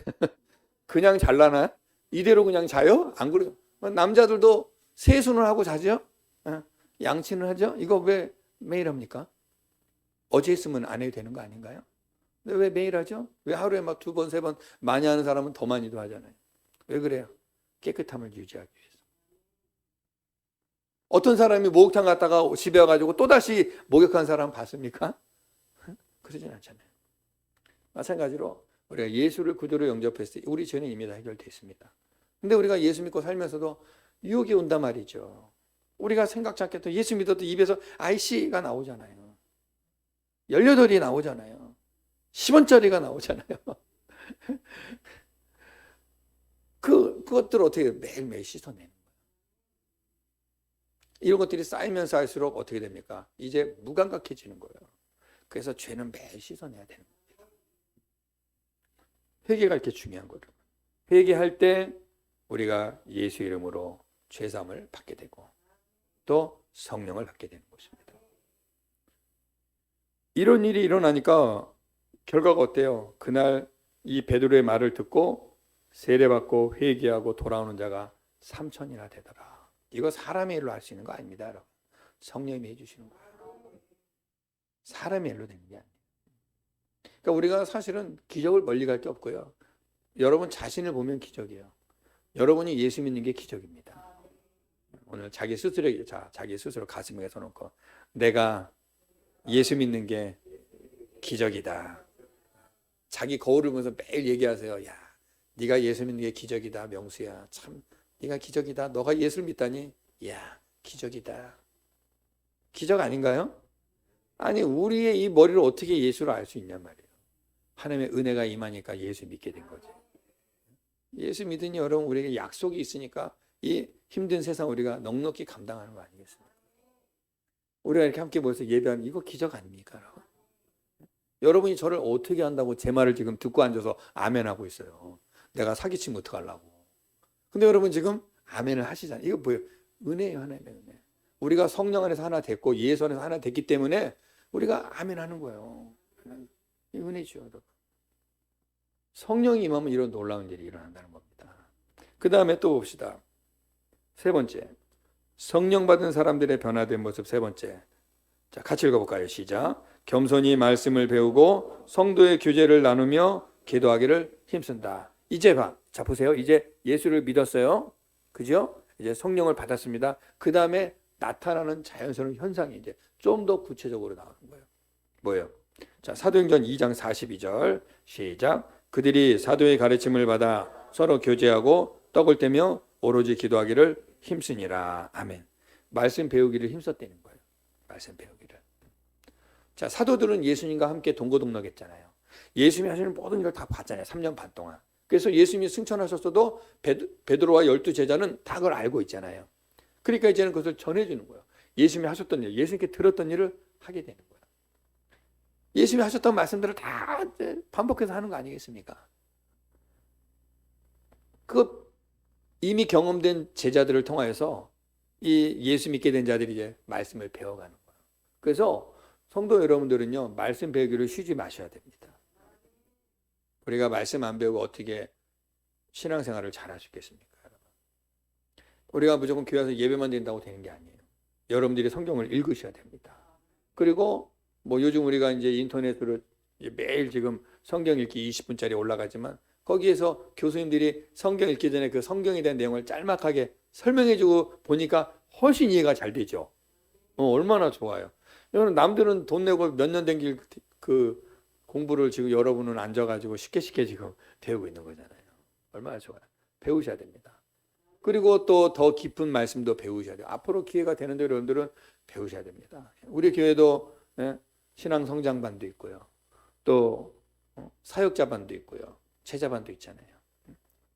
그냥 잘라나? 이대로 그냥 자요? 안 그래요? 남자들도 세수는 하고 자죠? 양치는 하죠? 이거 왜 매일 합니까? 어제 했으면 안 해도 되는 거 아닌가요? 근데 왜 매일 하죠? 왜 하루에 막 2번, 3번 많이 하는 사람은 더 많이도 하잖아요. 왜 그래요? 깨끗함을 유지하기 위해서. 어떤 사람이 목욕탕 갔다가 집에 와가지고 또다시 목욕한 사람 봤습니까? 그러진 않잖아요. 마찬가지로 우리가 예수를 구주로 영접했을 때 우리 죄는 이미 다 해결됐습니다. 근데 우리가 예수 믿고 살면서도 유혹이 온단 말이죠. 우리가 생각지 않게 예수 믿어도 입에서 IC가 나오잖아요. 18이 나오잖아요. 10원짜리가 나오잖아요. 그것들을 어떻게 매일매일 씻어내는 거예요. 이런 것들이 쌓이면 쌓일수록 어떻게 됩니까? 이제 무감각해지는 거예요. 그래서 죄는 매일 씻어내야 되는 겁니다. 회개가 이렇게 중요한 거예요. 회개할 때 우리가 예수 이름으로 죄사함을 받게 되고 또 성령을 받게 되는 것입니다. 이런 일이 일어나니까 결과가 어때요? 그날 이 베드로의 말을 듣고 세례받고 회개하고 돌아오는 자가 3,000이나 되더라. 이거 사람의 일로 할 수 있는 거 아닙니다, 여러분. 성령님이 해주시는 거예요. 사람의 일로 되는 게 아니에요. 그러니까 우리가 사실은 기적을 멀리 갈 게 없고요. 여러분 자신을 보면 기적이에요. 여러분이 예수 믿는 게 기적입니다. 오늘 자기 스스로 가슴에 서놓고 내가 예수 믿는 게 기적이다. 자기 거울을 보면서 매일 얘기하세요. 야, 네가 예수 믿는 게 기적이다, 명수야. 참, 네가 기적이다. 너가 예수를 믿다니, 야, 기적이다. 기적 아닌가요? 아니, 우리의 이 머리를 어떻게 예수를 알 수 있냔 말이에요. 하나님의 은혜가 임하니까 예수 믿게 된 거죠. 예수 믿으니 여러분 우리에게 약속이 있으니까 이 힘든 세상 우리가 넉넉히 감당하는 거 아니겠습니까? 우리가 이렇게 함께 모여서 예배하면 이거 기적 아닙니까? 여러분이 저를 어떻게 한다고 제 말을 지금 듣고 앉아서 아멘하고 있어요. 내가 사기치면 어떡하려고. 근데 여러분 지금 아멘을 하시잖아요. 이거 뭐예요? 은혜예요, 하나님의 은혜. 우리가 성령 안에서 하나 됐고 예수 안에서 하나 됐기 때문에 우리가 아멘하는 거예요. 이 은혜죠, 여러분. 성령이 임하면 이런 놀라운 일이 일어난다는 겁니다. 그 다음에 또 봅시다. 세 번째, 성령 받은 사람들의 변화된 모습. 세 번째, 자, 같이 읽어볼까요? 시작. 겸손히 말씀을 배우고 성도의 교제를 나누며 기도하기를 힘쓴다. 이제 자 보세요. 이제 예수를 믿었어요. 그죠? 이제 성령을 받았습니다. 그 다음에 나타나는 자연스러운 현상이 이제 좀 더 구체적으로 나오는 거예요. 뭐예요? 자, 사도행전 2장 42절 시작. 그들이 사도의 가르침을 받아 서로 교제하고 떡을 떼며 오로지 기도하기를 힘쓰니라. 아멘. 말씀 배우기를 힘썼다는 거예요. 말씀 배우기를. 자, 사도들은 예수님과 함께 동고동락했잖아요. 예수님이 하시는 모든 걸 다 봤잖아요. 3년 반 동안. 그래서 예수님이 승천하셨어도 베드로와 12제자는 다 그걸 알고 있잖아요. 그러니까 이제는 그것을 전해주는 거예요. 예수님이 하셨던 일, 예수님께 들었던 일을 하게 되는 거예요. 예수님이 하셨던 말씀들을 다 반복해서 하는 거 아니겠습니까? 그 이미 경험된 제자들을 통하여서 이 예수 믿게 된 자들이 이제 말씀을 배워가는 거예요. 그래서 성도 여러분들은요, 말씀 배우기를 쉬지 마셔야 됩니다. 우리가 말씀 안 배우고 어떻게 신앙생활을 잘 할 수 있겠습니까? 우리가 무조건 교회 와서 예배만 드린다고 되는 게 아니에요. 여러분들이 성경을 읽으셔야 됩니다. 그리고 뭐 요즘 우리가 이제 인터넷으로 매일 지금 성경 읽기 20분짜리 올라가지만 거기에서 교수님들이 성경 읽기 전에 그 성경에 대한 내용을 짤막하게 설명해주고 보니까 훨씬 이해가 잘 되죠. 얼마나 좋아요. 여러분 남들은 돈 내고 몇 년 된 길 그 공부를 지금 여러분은 앉아가지고 쉽게 지금 배우고 있는 거잖아요. 얼마나 좋아요. 배우셔야 됩니다. 그리고 또 더 깊은 말씀도 배우셔야 돼요. 앞으로 기회가 되는데 여러분들은 배우셔야 됩니다. 우리 교회도 신앙 성장반도 있고요. 또 사역자반도 있고요. 제자반도 있잖아요.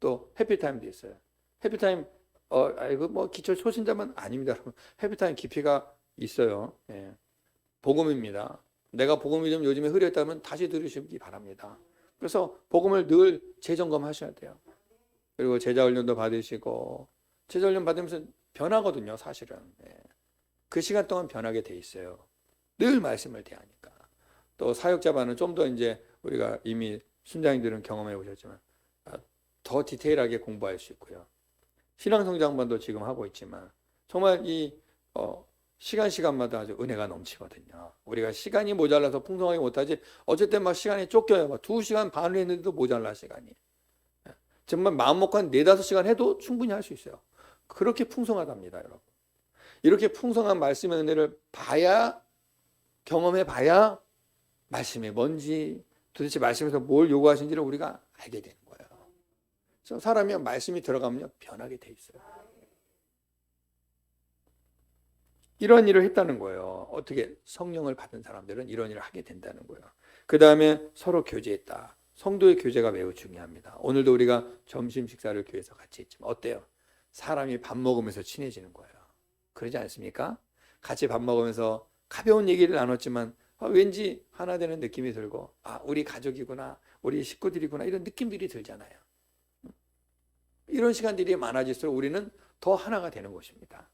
또 해피타임도 있어요. 해피타임 이거 뭐 기초 초신자만 아닙니다. 해피타임 깊이가 있어요. 예. 복음입니다. 내가 복음이 좀 요즘에 흐렸다면 다시 들으시기 바랍니다. 그래서 복음을 늘 재점검하셔야 돼요. 그리고 제자 훈련도 받으시고 제자 훈련 받으면서 변하거든요. 사실은. 예. 그 시간 동안 변하게 돼 있어요. 늘 말씀을 대하니까. 또 사역자반은 좀 더 이제 우리가 이미 순장님들은 경험해 보셨지만 더 디테일하게 공부할 수 있고요. 신앙성장반도 지금 하고 있지만 정말 이 시간마다 아주 은혜가 넘치거든요. 우리가 시간이 모자라서 풍성하게 못하지 어쨌든 막 시간이 쫓겨요. 막 2시간 반을 했는데도 모자라 시간이. 정말 마음 먹고 한 4-5시간 해도 충분히 할 수 있어요. 그렇게 풍성하답니다, 여러분. 이렇게 풍성한 말씀의 은혜를 봐야 경험해 봐야 말씀이 뭔지 도대체 말씀에서 뭘 요구하시는지를 우리가 알게 되는 거예요. 그래서 사람이 말씀이 들어가면 변하게 돼 있어요. 이런 일을 했다는 거예요. 어떻게 성령을 받은 사람들은 이런 일을 하게 된다는 거예요. 그 다음에 서로 교제했다. 성도의 교제가 매우 중요합니다. 오늘도 우리가 점심 식사를 교회에서 같이 했지만 어때요? 사람이 밥 먹으면서 친해지는 거예요. 그러지 않습니까? 같이 밥 먹으면서 가벼운 얘기를 나눴지만 왠지 하나 되는 느낌이 들고 우리 가족이구나, 우리 식구들이구나 이런 느낌들이 들잖아요. 이런 시간들이 많아질수록 우리는 더 하나가 되는 것입니다.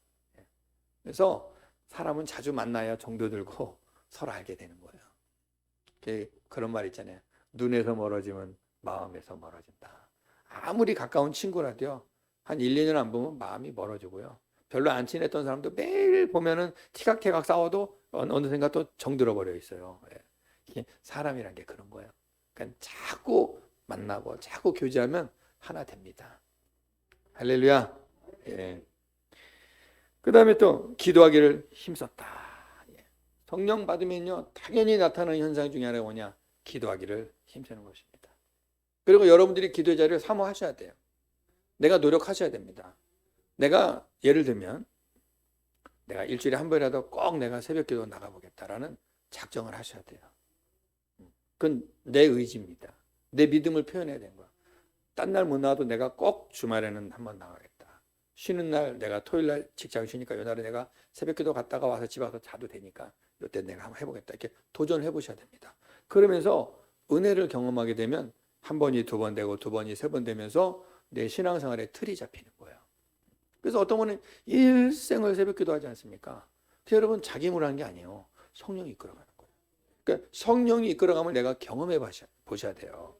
그래서 사람은 자주 만나야 정도 들고 서로 알게 되는 거예요. 그런 말 있잖아요. 눈에서 멀어지면 마음에서 멀어진다. 아무리 가까운 친구라도요. 한 1-2년 안 보면 마음이 멀어지고요. 별로 안 친했던 사람도 매일 보면은 티각태각 싸워도 어느샌가 또 정들어 버려 있어요. 사람이란 게 그런 거예요. 그러니까 자꾸 만나고 자꾸 교제하면 하나 됩니다. 할렐루야. 예. 그 다음에 또 기도하기를 힘썼다. 예. 성령 받으면요 당연히 나타나는 현상 중에 하나가 뭐냐? 기도하기를 힘쓰는 것입니다. 그리고 여러분들이 기도의 자리를 사모하셔야 돼요. 내가 노력하셔야 됩니다. 내가 예를 들면 내가 일주일에 한 번이라도 꼭 내가 새벽기도 나가보겠다라는 작정을 하셔야 돼요. 그건 내 의지입니다. 내 믿음을 표현해야 되는 거야. 딴 날 못 나와도 내가 꼭 주말에는 한번 나가겠다. 쉬는 날 내가 토요일 날 직장 쉬니까 요날에 내가 새벽기도 갔다가 와서 집 와서 자도 되니까 요때 내가 한번 해보겠다. 이렇게 도전을 해보셔야 됩니다. 그러면서 은혜를 경험하게 되면 한 번이 두 번 되고 두 번이 세 번 되면서 내 신앙생활의 틀이 잡히는 거예요. 그래서 어떤 분은 일생을 새벽기도 하지 않습니까? 여러분 자기 힘으로 하는 게 아니에요. 성령이 이끌어가는 거예요. 그러니까 성령이 이끌어가면 내가 경험해 보셔야 돼요.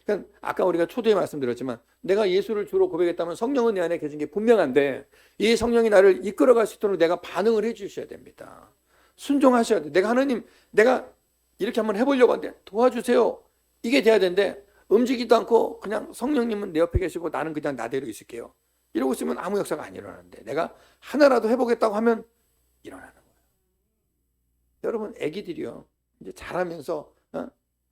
그러니까 아까 우리가 초대에 말씀드렸지만 내가 예수를 주로 고백했다면 성령은 내 안에 계신 게 분명한데 이 성령이 나를 이끌어갈 수 있도록 내가 반응을 해 주셔야 됩니다. 순종하셔야 돼요. 내가 하나님 내가 이렇게 한번 해보려고 하는데 도와주세요. 이게 돼야 되는데 움직이지도 않고 그냥 성령님은 내 옆에 계시고 나는 그냥 나대로 있을게요. 이러고 있으면 아무 역사가 안 일어나는데 내가 하나라도 해보겠다고 하면 일어나는 거예요. 여러분 애기들이요 이제 자라면서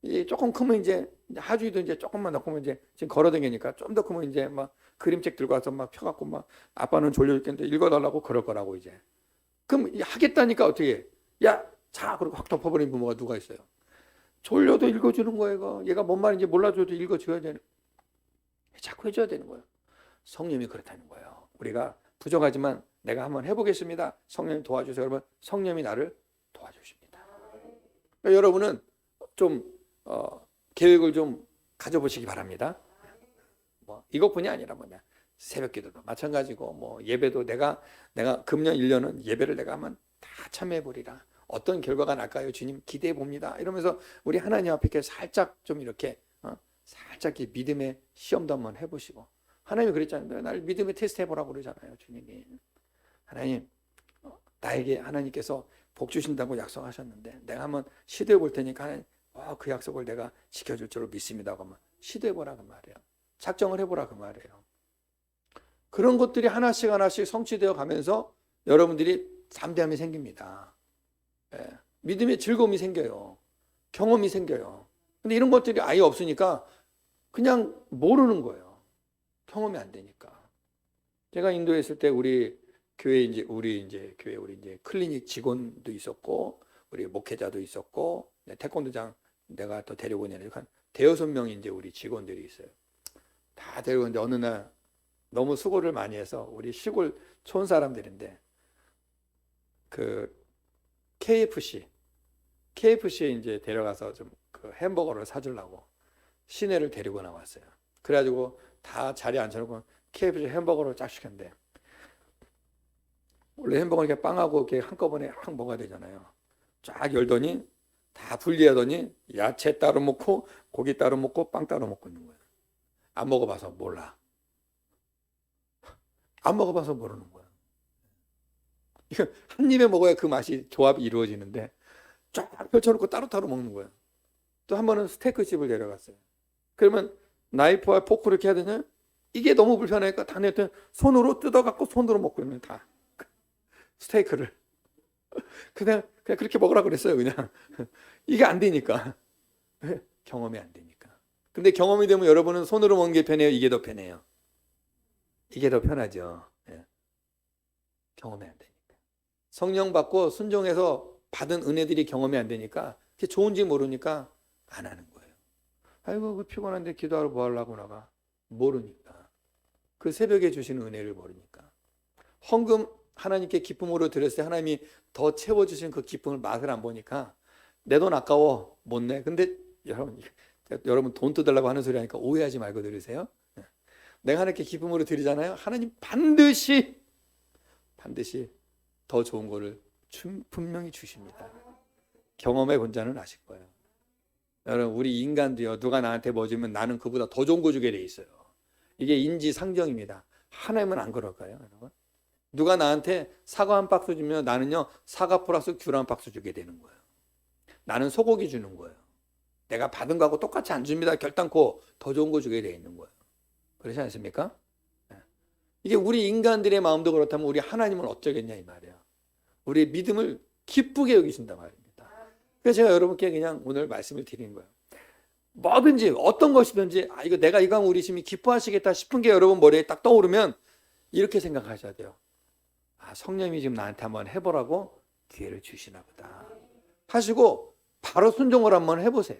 이제 조금 크면 이제 하주이도 이제 조금만 더 크면 이제 지금 걸어다니니까 좀 더 크면 이제 막 그림책 들고 와서 막 펴갖고 막 아빠는 졸려 죽겠는데 읽어달라고 그럴 거라고 이제. 그럼 하겠다니까 어떻게 해? 야, 자 그리고 확 덮어버린 부모가 누가 있어요? 졸려도 읽어주는 거예요. 얘가 뭔 말인지 몰라줘도 읽어줘야 되는. 자꾸 해줘야 되는 거예요. 성령이 그렇다는 거예요. 우리가 부족하지만 내가 한번 해보겠습니다. 성령님 도와주세요. 여러분 성령이 나를 도와주십니다. 그러니까 여러분은 좀 계획을 좀 가져보시기 바랍니다. 뭐 이것뿐이 아니라 뭐냐 새벽기도도 마찬가지고 뭐 예배도 내가 금년 1년은 예배를 내가 한번 다 참여해 보리라. 어떤 결과가 날까요? 주님 기대해 봅니다. 이러면서 우리 하나님 앞에 살짝 좀 이렇게 살짝 믿음의 시험도 한번 해보시고 하나님이 그랬잖아요. 날 믿음의 테스트 해보라고 그러잖아요. 주님이 하나님 나에게 하나님께서 복 주신다고 약속하셨는데 내가 한번 시도해 볼 테니까 하나님 그 약속을 내가 지켜줄 줄로 믿습니다. 그러면 시도해보라 그 말이에요. 작정을 해보라 그 말이에요. 그런 것들이 하나씩 하나씩 성취되어 가면서 여러분들이 담대함이 생깁니다. 예. 믿음의 즐거움이 생겨요. 경험이 생겨요. 근데 이런 것들이 아예 없으니까 그냥 모르는 거예요. 경험이 안 되니까. 제가 인도에 있을 때 우리 교회 우리 클리닉 직원도 있었고 우리 목회자도 있었고 태권도장 내가 또 데리고 있는 한 대여섯 명이 이제 우리 직원들이 있어요. 다 데리고 있는데 어느 날 너무 수고를 많이 해서 우리 시골 촌 사람들인데 그 KFC에 이제 데려가서 좀 그 햄버거를 사주려고 시내를 데리고 나왔어요. 그래가지고 다 자리에 앉혀놓고 KFC 햄버거를 쫙 시켰는데 원래 햄버거는 이렇게 빵하고 이렇게 한꺼번에 확 먹어야 되잖아요. 쫙 열더니 다 분리하더니 야채 따로 먹고 고기 따로 먹고 빵 따로 먹고 있는 거예요. 안 먹어봐서 몰라. 안 먹어봐서 모르는 거야. 이거 한 입에 먹어야 그 맛이 조합이 이루어지는데 쫙 펼쳐놓고 따로따로 먹는 거예요. 또 한 번은 스테이크 집을 데려갔어요. 그러면 나이프와 포크를 이렇게 해야 되냐? 이게 너무 불편하니까 다 내한테 손으로 뜯어갖고 손으로 먹고 있는 다 스테이크를 그냥 그렇게 먹으라 그랬어요. 그냥 이게 안 되니까 경험이 안 되니까. 근데 경험이 되면 여러분은 손으로 먹는 게 편해요? 이게 더 편해요? 이게 더 편하죠. 예. 경험이 안 되니까. 성령 받고 순종해서 받은 은혜들이 경험이 안 되니까 그게 좋은지 모르니까 안 하는 거예요. 아이고 그 피곤한데 기도하러 뭐 하려고 나가. 모르니까. 그 새벽에 주시는 은혜를 모르니까. 헌금 하나님께 기쁨으로 드렸을 때 하나님이 더 채워주신 그 기쁨을 맛을 안 보니까 내 돈 아까워 못 내. 근데 여러분 돈 떠달라고 하는 소리 하니까 오해하지 말고 들으세요. 내가 하나님께 기쁨으로 드리잖아요. 하나님 반드시 더 좋은 거를 분명히 주십니다. 경험해 본 자는 아실 거예요. 여러분 우리 인간도요. 누가 나한테 뭐 주면 나는 그보다 더 좋은 거 주게 돼 있어요. 이게 인지상정입니다. 하나님은 안 그럴까요? 여러분? 누가 나한테 사과 한 박스 주면 나는요 사과 플러스 귤 한 박스 주게 되는 거예요. 나는 소고기 주는 거예요. 내가 받은 거하고 똑같이 안 줍니다. 결단코 더 좋은 거 주게 돼 있는 거예요. 그렇지 않습니까? 이게 우리 인간들의 마음도 그렇다면 우리 하나님은 어쩌겠냐 이 말이야. 우리의 믿음을 기쁘게 여기신단 말입니다. 그래서 제가 여러분께 그냥 오늘 말씀을 드리는 거예요. 뭐든지 어떤 것이든지 이거 내가 이거 하면 우리 주님이 기뻐하시겠다 싶은 게 여러분 머리에 딱 떠오르면 이렇게 생각하셔야 돼요. 성령님이 지금 나한테 한번 해보라고 기회를 주시나 보다 하시고 바로 순종을 한번 해보세요.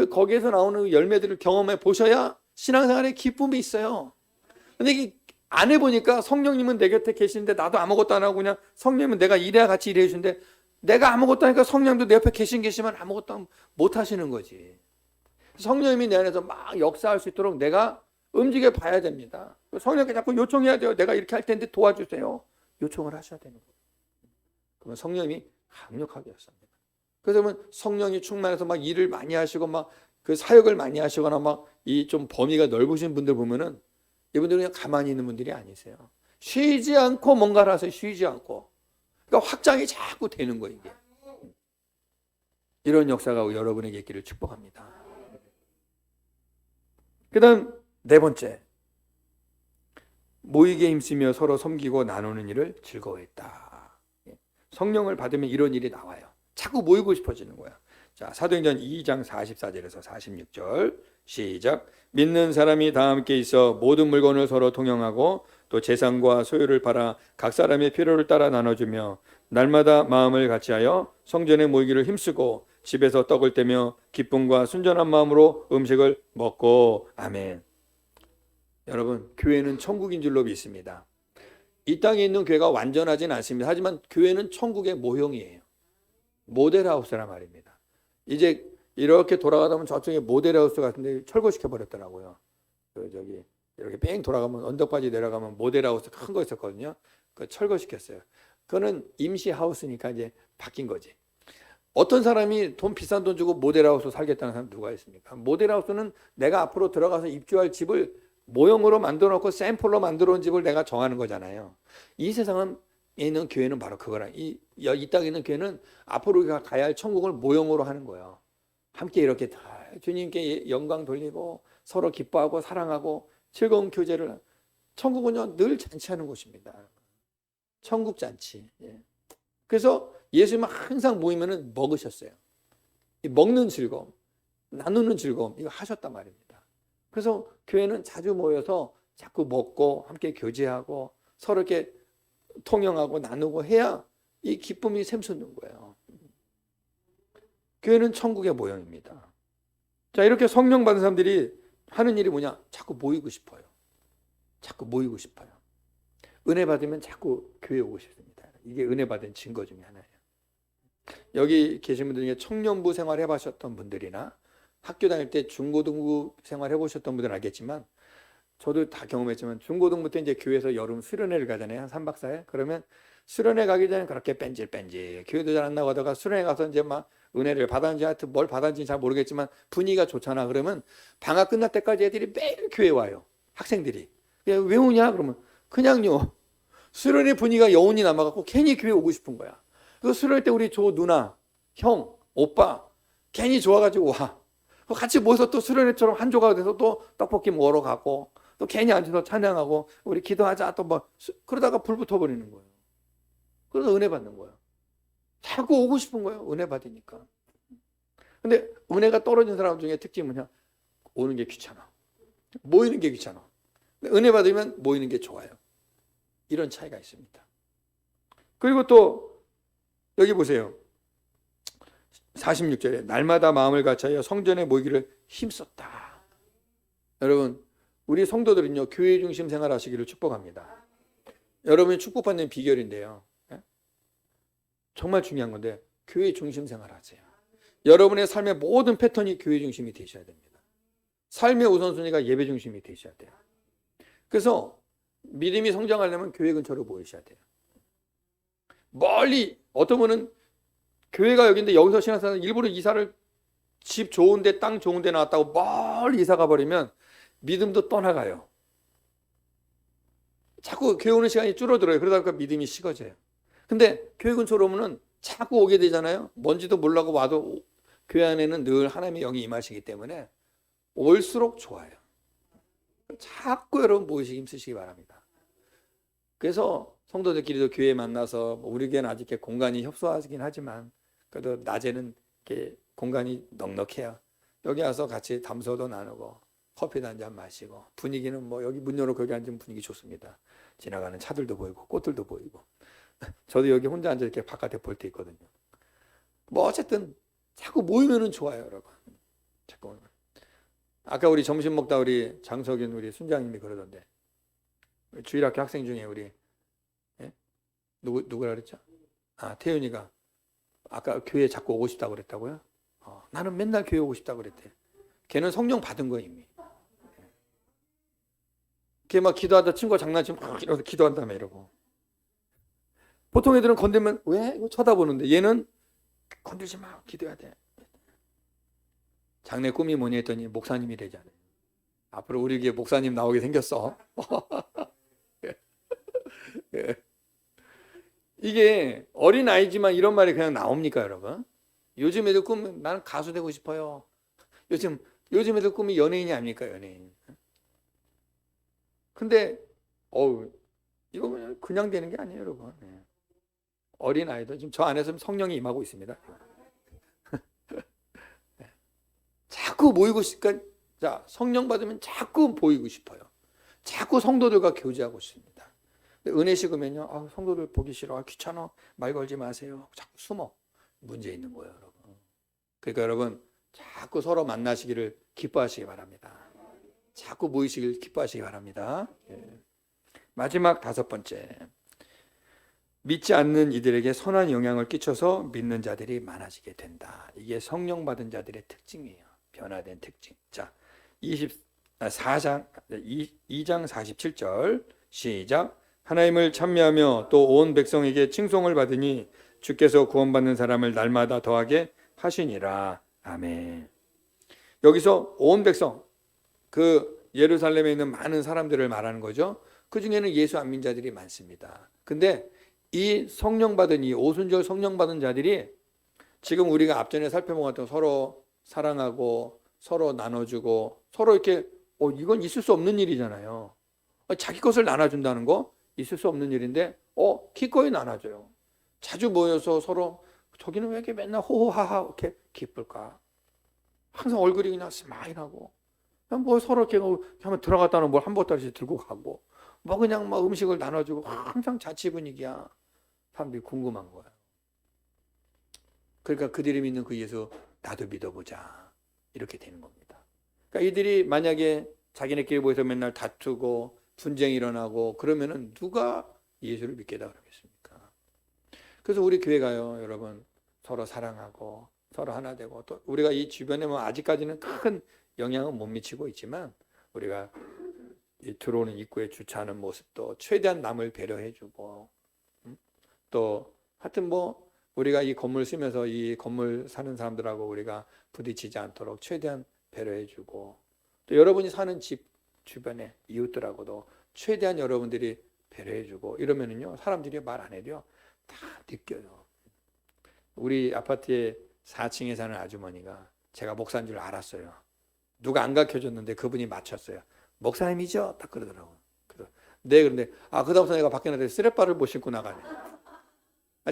거기에서 나오는 열매들을 경험해 보셔야 신앙생활에 기쁨이 있어요. 근데 이게 안 해보니까 성령님은 내 곁에 계시는데 나도 아무것도 안 하고 그냥 성령님은 내가 일해야 같이 일해 주시는데 내가 아무것도 하니까 성령도 내 옆에 계시면 아무것도 못 하시는 거지. 성령님이 내 안에서 막 역사할 수 있도록 내가 움직여 봐야 됩니다. 성령께 자꾸 요청해야 돼요. 내가 이렇게 할 텐데 도와주세요. 요청을 하셔야 되는 거예요. 그러면 성령님이 강력하게 하십니다. 그래서 성령이 충만해서 막 일을 많이 하시고 막 그 사역을 많이 하시거나 막 이 좀 범위가 넓으신 분들 보면은 이분들은 그냥 가만히 있는 분들이 아니세요. 쉬지 않고 뭔가를 하세요. 쉬지 않고. 그러니까 확장이 자꾸 되는 거예요, 이게. 이런 역사가 여러분에게 있기를 축복합니다. 그 다음 네 번째, 모이게 힘쓰며 서로 섬기고 나누는 일을 즐거워했다. 성령을 받으면 이런 일이 나와요. 자꾸 모이고 싶어지는 거야. 자, 사도행전 2장 44절에서 46절 시작. 믿는 사람이 다 함께 있어 모든 물건을 서로 통용하고 또 재산과 소유를 팔아 각 사람의 필요를 따라 나눠주며 날마다 마음을 같이하여 성전에 모이기를 힘쓰고 집에서 떡을 떼며 기쁨과 순전한 마음으로 음식을 먹고. 아멘. 여러분, 교회는 천국인 줄로 믿습니다. 이 땅에 있는 교회가 완전하진 않습니다. 하지만 교회는 천국의 모형이에요. 모델하우스란 말입니다. 이제 이렇게 돌아가다 보면 저쪽에 모델하우스 같은데 철거시켜 버렸더라고요. 저기 이렇게 뺑 돌아가면 언덕바지 내려가면 모델하우스 큰 거 있었거든요. 그 철거시켰어요. 그거는 임시하우스니까 이제 바뀐 거지. 어떤 사람이 돈 비싼 돈 주고 모델하우스 살겠다는 사람 누가 있습니까? 모델하우스는 내가 앞으로 들어가서 입주할 집을 모형으로 만들어 놓고 샘플로 만들어 온 집을 내가 정하는 거잖아요. 이 세상은 있는 교회는 바로 그거라. 이 땅에 있는 교회는 앞으로 우리가 가야 할 천국을 모형으로 하는 거예요. 함께 이렇게 주님께 영광 돌리고 서로 기뻐하고 사랑하고 즐거운 교제를. 천국은요 늘 잔치하는 곳입니다. 천국 잔치. 그래서 예수님은 항상 모이면은 먹으셨어요. 이 먹는 즐거움, 나누는 즐거움 이거 하셨단 말입니다. 그래서 교회는 자주 모여서 자꾸 먹고 함께 교제하고 서로 이렇게 통용하고 나누고 해야 이 기쁨이 샘솟는 거예요. 교회는 천국의 모형입니다. 자, 이렇게 성령 받은 사람들이 하는 일이 뭐냐? 자꾸 모이고 싶어요. 자꾸 모이고 싶어요. 은혜 받으면 자꾸 교회 오고 싶습니다. 이게 은혜 받은 증거 중에 하나예요. 여기 계신 분들 중에 청년부 생활 해보셨던 분들이나 학교 다닐 때 중고등부 생활 해보셨던 분들은 알겠지만 저도 다 경험했지만 중고등부 때 이제 교회에서 여름 수련회를 가잖아요. 한 3박 4일. 그러면 수련회 가기 전에 그렇게 뺀질뺀질 교회도 잘 안 나가다가 수련회 가서 이제 막 은혜를 받았는지 하여튼 뭘 받았는지 잘 모르겠지만 분위기가 좋잖아. 그러면 방학 끝날 때까지 애들이 매일 교회 와요. 학생들이. 왜 오냐? 그러면 그냥요. 수련회 분위기가 여운이 남아갖고 괜히 교회 오고 싶은 거야. 그 수련회 때 우리 조 누나, 형, 오빠 괜히 좋아가지고 와. 같이 모여서 또 수련회처럼 한 조각 돼서 또 떡볶이 먹으러 가고 또 괜히 앉아서 찬양하고 우리 기도하자 또 뭐 그러다가 불 붙어버리는 거예요. 그래서 은혜 받는 거예요. 자꾸 오고 싶은 거예요. 은혜 받으니까. 근데 은혜가 떨어진 사람 중에 특징이 뭐냐? 오는 게 귀찮아. 모이는 게 귀찮아. 근데 은혜 받으면 모이는 게 좋아요. 이런 차이가 있습니다. 그리고 또 여기 보세요. 46절에 날마다 마음을 같이하여 성전에 모이기를 힘썼다. 여러분, 우리 성도들은요 교회 중심 생활하시기를 축복합니다. 여러분이 축복받는 비결인데요. 정말 중요한 건데 교회 중심 생활하세요. 여러분의 삶의 모든 패턴이 교회 중심이 되셔야 됩니다. 삶의 우선순위가 예배 중심이 되셔야 돼요. 그래서 믿음이 성장하려면 교회 근처로 모이셔야 돼요. 멀리 어떤 분은 교회가 여기인데 여기서 신앙생활 일부러 이사를 집 좋은데 땅 좋은데 나왔다고 멀리 이사 가버리면 믿음도 떠나가요. 자꾸 교회 오는 시간이 줄어들어요. 그러다 보니까 믿음이 식어져요. 근데 교회 근처로 오면은 자꾸 오게 되잖아요. 뭔지도 몰라고 와도 교회 안에는 늘 하나님의 영이 임하시기 때문에 올수록 좋아요. 자꾸 여러분 모이시기 힘쓰시기 바랍니다. 그래서 성도들끼리도 교회에 만나서 우리 교회는 아직 공간이 협소하긴 하지만 그래도 낮에는 이렇게 공간이 넉넉해요. 여기 와서 같이 담소도 나누고 커피도 한잔 마시고 분위기는 뭐 여기 문 열어놓고 여기 앉으면 분위기 좋습니다. 지나가는 차들도 보이고 꽃들도 보이고 저도 여기 혼자 앉아 이렇게 바깥에 볼 때 있거든요. 뭐 어쨌든 자꾸 모이면은 좋아요, 여러분. 자꾸 모이면. 아까 우리 점심 먹다 우리 장석윤 우리 순장님이 그러던데 주일학교 학생 중에 우리 예? 누구라 그랬죠? 아 태윤이가 아까 교회 자꾸 오고 싶다고 그랬다고요? 나는 맨날 교회 오고 싶다고 그랬대. 걔는 성령 받은 거 이미. 걔 막 기도하다 친구가 장난치면 막 이러면서 기도한다며 이러고. 보통 애들은 건들면 왜? 이거 쳐다보는데 얘는 건들지 마. 기도해야 돼. 장래 꿈이 뭐니 했더니 목사님이 되잖아요. 앞으로 우리 교회 목사님 나오게 생겼어. 이게 어린아이지만 이런 말이 그냥 나옵니까, 여러분? 요즘 애들 꿈은 나는 가수 되고 싶어요. 요즘 애들 꿈이 연예인이 아닙니까, 연예인. 근데 이거 그냥 되는 게 아니에요, 여러분. 어린아이도 지금 저 안에서 성령이 임하고 있습니다. 자꾸 모이고 싶으니까 자, 성령 받으면 자꾸 보이고 싶어요. 자꾸 성도들과 교제하고 싶습니다. 은혜 식으면요, 성도들 보기 싫어, 귀찮아, 말 걸지 마세요. 자꾸 숨어. 문제 있는 거예요, 여러분. 그러니까 여러분 자꾸 서로 만나시기를 기뻐하시기 바랍니다. 자꾸 모이시길 기뻐하시기 바랍니다. 마지막 5번째, 믿지 않는 이들에게 선한 영향을 끼쳐서 믿는 자들이 많아지게 된다. 이게 성령 받은 자들의 특징이에요. 변화된 특징. 자, 2장 47절 시작. 하나님을 찬미하며 또 온 백성에게 칭송을 받으니 주께서 구원받는 사람을 날마다 더하게 하시니라. 아멘. 여기서 온 백성, 그 예루살렘에 있는 많은 사람들을 말하는 거죠. 그 중에는 예수 안 믿는 자들이 많습니다. 근데 이 성령 받은 이 오순절 성령 받은 자들이 지금 우리가 앞전에 살펴본 서로 사랑하고 서로 나눠주고 서로 이렇게 이건 있을 수 없는 일이잖아요. 자기 것을 나눠준다는 거 있을 수 없는 일인데 기꺼이 나눠줘요. 자주 모여서 서로 저기는 왜 이렇게 맨날 호호하하 이렇게 기쁠까? 항상 얼굴이 그냥 스마일하고 그냥 뭐 서로 이렇게 하면 들어갔다는 뭘 한 보따리씩 들고 가고 뭐 그냥 막 음식을 나눠주고 항상 자치 분위기야. 사람들이 궁금한 거야. 그러니까 그들이 믿는 그 예수 나도 믿어보자 이렇게 되는 겁니다. 그러니까 이들이 만약에 자기네끼리 모여서 맨날 다투고 분쟁이 일어나고 그러면은 누가 예수를 믿겠다 그러겠습니까? 그래서 우리 교회가요, 여러분 서로 사랑하고 서로 하나 되고 또 우리가 이 주변에 뭐 아직까지는 큰 영향은 못 미치고 있지만 우리가 이 들어오는 입구에 주차하는 모습도 최대한 남을 배려해주고 또 하여튼 뭐 우리가 이 건물 쓰면서 이 건물 사는 사람들하고 우리가 부딪히지 않도록 최대한 배려해주고 또 여러분이 사는 집 주변에 이웃들하고도 최대한 여러분들이 배려해주고 이러면은요 사람들이 말 안 해도요 다 느껴요. 우리 아파트에 4층에 사는 아주머니가 제가 목사인 줄 알았어요. 누가 안 가르쳐줬는데 그분이 맞췄어요. 목사님이죠? 딱 그러더라고요. 네, 그런데 그다음부터 내가 밖에 나가서 쓰레빠를 못 신고 나가네.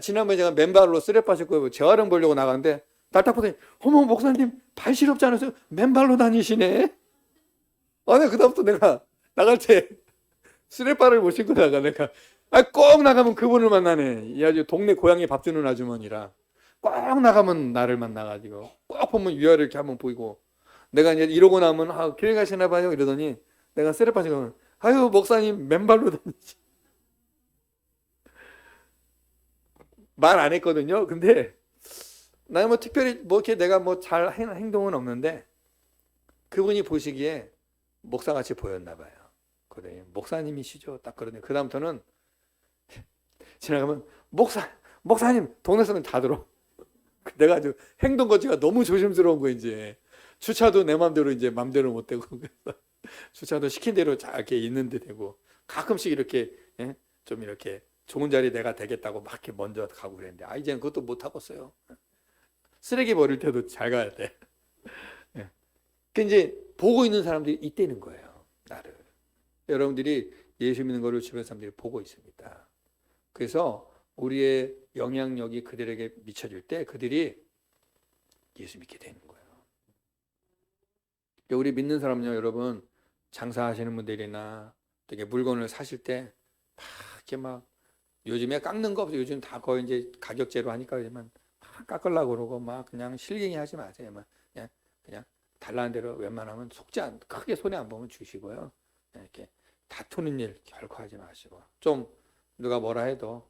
지난번에 제가 맨발로 쓰레빠 신고 재활용 보려고 나가는데 날 딱 보더니 어머 목사님 발 시렵지 않으세요? 맨발로 다니시네. 네, 그다음부터 내가 나갈 때 쓰레빠를 못 신고 나가. 내가 꼭 나가면 그분을 만나네. 이 아주 동네 고양이 밥 주는 아주머니라 꼭 나가면 나를 만나가지고 꼭 보면 위아래 이렇게 한번 보이고 내가 이제 이러고 나면 교회 가시나 봐요 이러더니 내가 쓰레빠 신고 아유 목사님 맨발로 다니시. 말 안 했거든요. 근데 나는 뭐 특별히 뭐 이렇게 내가 뭐 잘 행동은 없는데 그분이 보시기에 목사같이 보였나 봐요. 그래 목사님이시죠? 딱 그러네. 그 다음부터는 지나가면 목사님 동네서는 다 들어. 내가 아주 행동 거지가 너무 조심스러운 거 이제 주차도 내 맘대로 이제 맘대로 못 되고 주차도 시킨 대로 잘 이렇게 있는데 되고 가끔씩 이렇게 좀 이렇게 좋은 자리 내가 되겠다고 막 이렇게 먼저 가고 그랬는데 이제는 그것도 못 하겠어요. 쓰레기 버릴 때도 잘 가야 돼. 예. 그 이제 보고 있는 사람들이 있다는 거예요. 나를. 여러분들이 예수 믿는 거를 주변 사람들이 보고 있습니다. 그래서 우리의 영향력이 그들에게 미쳐질 때 그들이 예수 믿게 되는 거예요. 우리 믿는 사람은요, 여러분, 장사하시는 분들이나 되게 물건을 사실 때 막 이렇게 막 요즘에 깎는 거 없어요. 요즘 다 거의 이제 가격제로 하니까 그러지만 막 깎으려고 그러고 막 그냥 실갱이 하지 마세요. 막 그냥 달라는 대로 웬만하면 크게 손해 안 보면 주시고요. 이렇게 다투는 일 결코 하지 마시고 좀 누가 뭐라 해도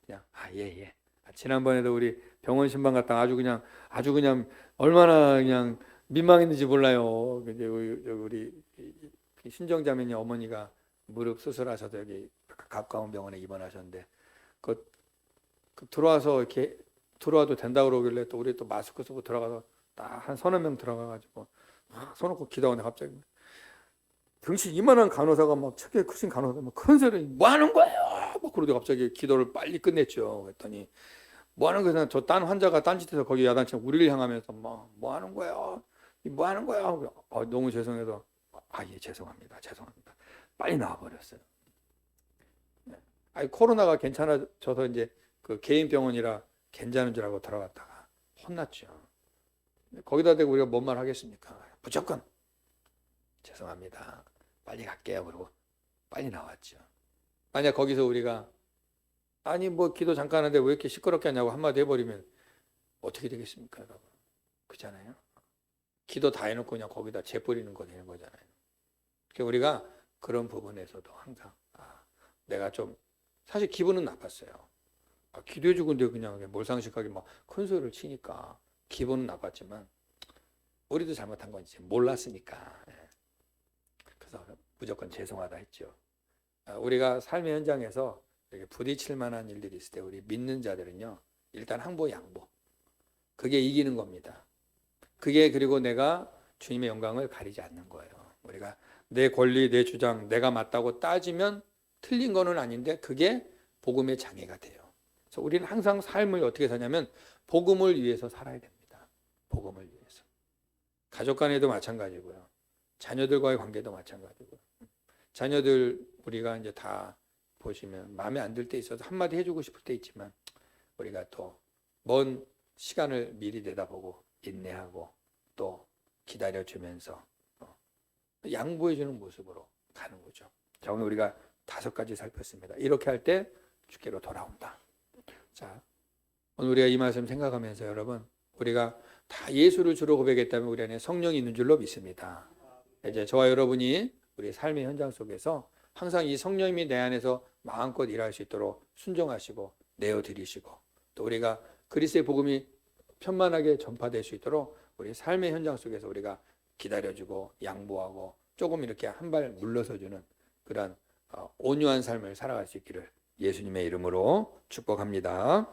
그냥 예. 지난번에도 우리 병원 신방 갔다가 아주 그냥 얼마나 그냥 민망했는지 몰라요. 이제 우리 신정자매님 어머니가 무릎 수술하셔서 여기 가까운 병원에 입원하셨는데 들어와서 이렇게 들어와도 된다고 그러길래 또 우리 또 마스크 쓰고 들어가서 딱 한 서너 명 들어가가지고 손 놓고 기도하는데 갑자기 등신 이만한 간호사가 막 체격이 크신 간호사가 막 큰 소리 뭐 하는 거예요? 막 그러더니 갑자기 기도를 빨리 끝냈죠. 그랬더니 뭐 하는 거야? 저 딴 환자가 딴짓해서 거기 야단치고 우리를 향하면서 뭐 하는 거예요? 뭐 하는 거야? 너무 죄송해서 예, 죄송합니다. 빨리 나와버렸어요. 코로나가 괜찮아져서 이제 그 개인 병원이라 괜찮은 줄 알고 들어갔다가 혼났죠. 거기다 대고 우리가 뭔 말 하겠습니까? 무조건 죄송합니다. 빨리 갈게요. 그러고 빨리 나왔죠. 만약 거기서 우리가 아니 뭐 기도 잠깐 하는데 왜 이렇게 시끄럽게 하냐고 한마디 해버리면 어떻게 되겠습니까, 여러분? 그렇잖아요. 기도 다 해놓고 그냥 거기다 재뿌리는 거 되는 거잖아요. 그러니까 우리가 그런 부분에서도 항상 내가 좀 사실 기분은 나빴어요. 기도해주고 근데 그냥 몰상식하게 막 큰 소리를 치니까 기분은 나빴지만 우리도 잘못한 건 이제 몰랐으니까 그래서 무조건 죄송하다 했죠. 우리가 삶의 현장에서 이렇게 부딪힐 만한 일들이 있을 때 우리 믿는 자들은요 일단 항복 양보 그게 이기는 겁니다. 그게 그리고 내가 주님의 영광을 가리지 않는 거예요. 우리가 내 권리, 내 주장, 내가 맞다고 따지면 틀린 거는 아닌데 그게 복음의 장애가 돼요. 그래서 우리는 항상 삶을 어떻게 사냐면 복음을 위해서 살아야 됩니다. 복음을 위해서. 가족 간에도 마찬가지고요. 자녀들과의 관계도 마찬가지고요. 자녀들 우리가 이제 다 보시면 마음에 안 들 때 있어서 한마디 해주고 싶을 때 있지만 우리가 또 먼 시간을 미리 내다보고 인내하고 또 기다려주면서 양보해주는 모습으로 가는 거죠. 자, 오늘 우리가 5가지 살폈습니다. 이렇게 할 때 주께로 돌아온다. 자, 오늘 우리가 이 말씀 생각하면서 여러분 우리가 다 예수를 주로 고백했다면 우리 안에 성령이 있는 줄로 믿습니다. 이제 저와 여러분이 우리 삶의 현장 속에서 항상 이 성령님이 내 안에서 마음껏 일할 수 있도록 순종하시고 내어드리시고 또 우리가 그리스도의 복음이 편만하게 전파될 수 있도록 우리 삶의 현장 속에서 우리가 기다려주고 양보하고 조금 이렇게 한 발 물러서주는 그런 온유한 삶을 살아갈 수 있기를 예수님의 이름으로 축복합니다.